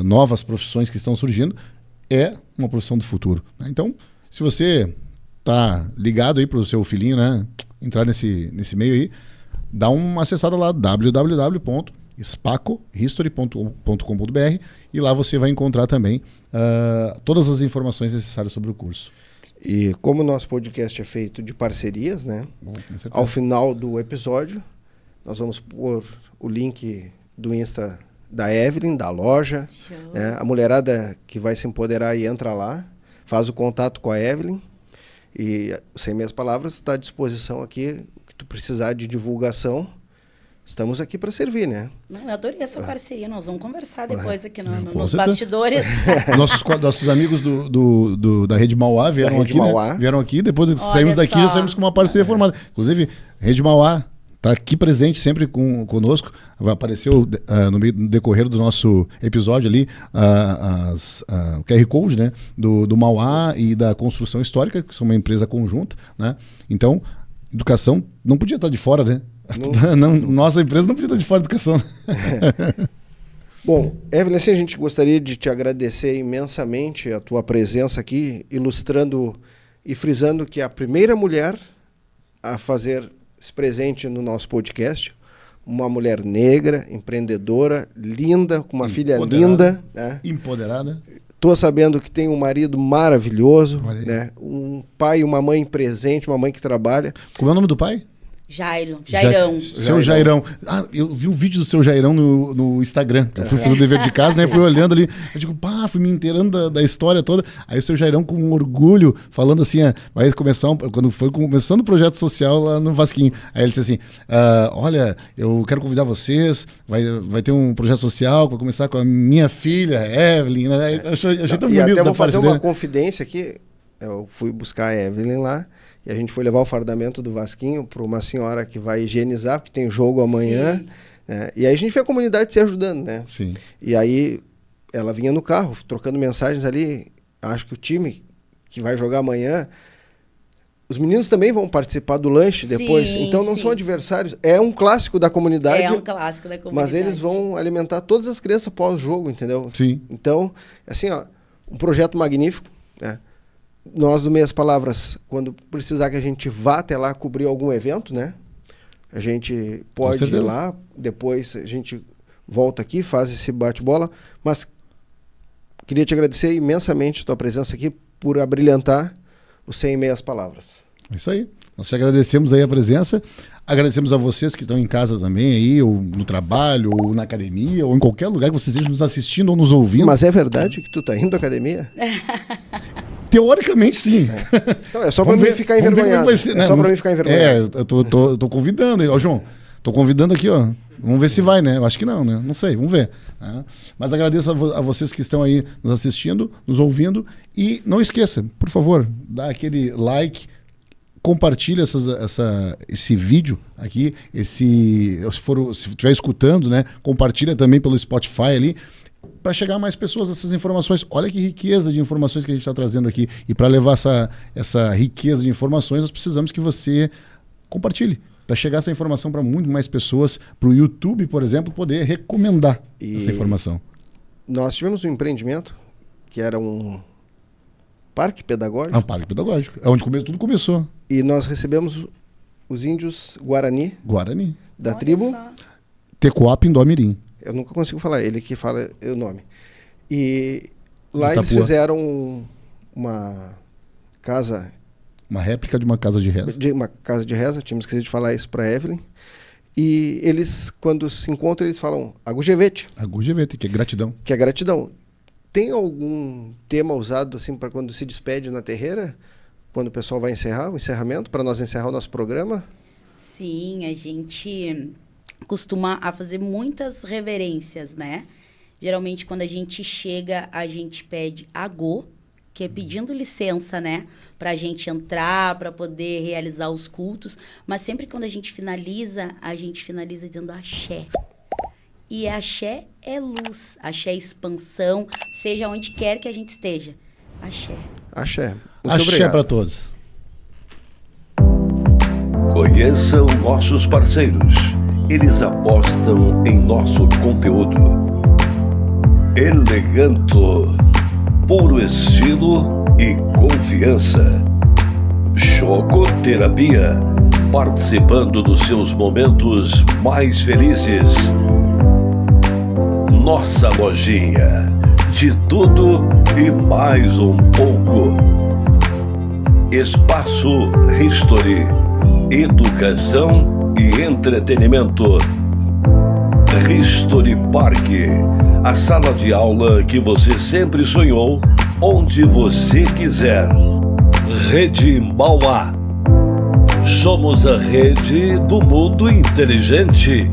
novas profissões que estão surgindo, é uma profissão do futuro. Né? Então, se você tá ligado aí pro seu filhinho, né? Entrar nesse meio aí, dá uma acessada lá, www.spacohistory.com.br, e lá você vai encontrar também todas as informações necessárias sobre o curso. E como o nosso podcast é feito de parcerias, né? Ao final do episódio, nós vamos pôr o link do Insta da Evelyn, da loja. Né? A mulherada que vai se empoderar e entra lá, faz o contato com a Evelyn. E, sem minhas palavras, está à disposição aqui, o que tu precisar de divulgação, estamos aqui para servir, né? Não, eu adorei essa parceria, nós vamos conversar depois aqui nos bastidores. Nossos amigos da Rede Mauá vieram aqui, né? Vieram aqui, depois saímos daqui, já saímos com uma parceria formada. Inclusive, Rede Mauá está aqui presente sempre conosco. Apareceu no decorrer do nosso episódio ali o QR Code, né, do Mauá e da Construção Histórica, que são uma empresa conjunta, né? Então, educação não podia estar de fora, né? Não, nossa empresa não podia estar de fora da educação. Bom, Evelyn, assim, a gente gostaria de te agradecer imensamente a tua presença aqui, ilustrando e frisando que é a primeira mulher a fazer esse presente no nosso podcast, uma mulher negra, empreendedora, linda, com uma filha linda. Né? Empoderada. Estou sabendo que tem um marido maravilhoso, né? Um pai e uma mãe presente, uma mãe que trabalha. Como é o nome do pai? Jairão. Seu Jairão. Eu vi um vídeo do seu Jairão no Instagram. Eu fui fazer o dever de casa, né? Fui olhando ali. Eu digo, fui me inteirando da história toda. Aí o seu Jairão, com um orgulho, falando assim, vai começar quando foi começando o projeto social lá no Vasquinho. Aí ele disse assim, olha, eu quero convidar vocês, vai ter um projeto social, vai começar com a minha filha, Evelyn. Né? Achei tão bonito. E até vou fazer uma confidência aqui. Eu fui buscar a Evelyn lá. E a gente foi levar o fardamento do Vasquinho para uma senhora que vai higienizar, porque tem jogo amanhã. Né? E aí a gente vê a comunidade se ajudando, né? Sim. E aí ela vinha no carro, trocando mensagens ali. Acho que o time que vai jogar amanhã Os meninos também vão participar do lanche depois, Sim, então não sim. são adversários. É um clássico da comunidade. É um clássico da comunidade. Mas eles vão alimentar todas as crianças pós-jogo, entendeu? Sim. Então, assim, ó, um projeto magnífico, né? Nós do Meias Palavras, quando precisar que a gente vá até lá cobrir algum evento, né? A gente pode ir certeza. lá, depois a gente volta aqui, faz esse bate-bola, mas queria te agradecer imensamente a tua presença aqui por abrilhantar o 100 Meias Palavras. É isso aí. Nós te agradecemos aí a presença. Agradecemos a vocês que estão em casa também aí, ou no trabalho, ou na academia, ou em qualquer lugar que vocês estejam nos assistindo ou nos ouvindo. Mas é verdade que tu tá indo à academia? Teoricamente, sim. Então, é só pra mim ficar vamos ver como envergonhado. vai ser, né? É só pra mim ficar envergonhado. É, eu tô convidando ele. Ó, João, tô convidando aqui, ó. Vamos ver se vai, né? Eu acho que não, né? Não sei, vamos ver. Tá? Mas agradeço a vocês que estão aí nos assistindo, nos ouvindo. E não esqueça, por favor, dá aquele like, compartilha esse vídeo aqui, se estiver escutando, né? Compartilha também pelo Spotify ali, para chegar a mais pessoas essas informações. Olha que riqueza de informações que a gente está trazendo aqui. E para levar essa riqueza de informações, nós precisamos que você compartilhe, para chegar essa informação para muito mais pessoas, para o YouTube, por exemplo, poder recomendar essa informação. Nós tivemos um empreendimento que era um parque pedagógico. É um parque pedagógico. É onde tudo começou. E nós recebemos os índios Guarani Guarani. da Olha tribo. só. Tecoá Pindomirim. Eu nunca consigo falar, ele que fala o nome. E lá Itapua. eles fizeram uma casa Uma réplica de uma casa de reza. tínhamos esquecido de falar isso para Evelyn. E eles, quando se encontram, eles falam Agujevete, Agujevete, que é gratidão. que é gratidão. Tem algum tema usado assim para quando se despede na terreira? Quando o pessoal vai encerrar, o encerramento, para nós encerrar o nosso programa? Sim, a gente costuma a fazer muitas reverências, né? Geralmente, quando a gente chega, a gente pede agô, que é pedindo licença, né? Para a gente entrar, para poder realizar os cultos. Mas sempre quando a gente finaliza dizendo axé. E axé é luz, axé é expansão, seja onde quer que a gente esteja. Axé. Axé. Muito Axé obrigado. para todos. Conheçam nossos parceiros. Eles apostam em nosso conteúdo. Eleganto, puro estilo e confiança. Chocoterapia, participando dos seus momentos mais felizes. Nossa lojinha, de tudo e mais um pouco. Espaço History, educação e entretenimento. History Park, a sala de aula que você sempre sonhou, onde você quiser. Rede Mauá. Somos a rede do mundo inteligente.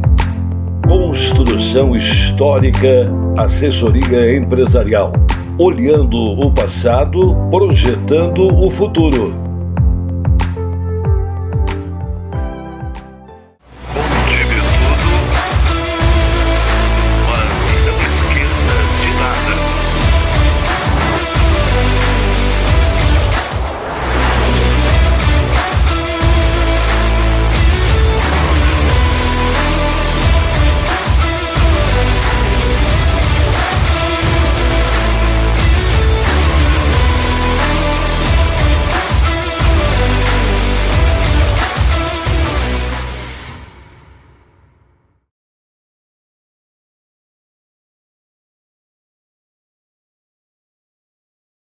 Construção histórica, assessoria empresarial. Olhando o passado, projetando o futuro.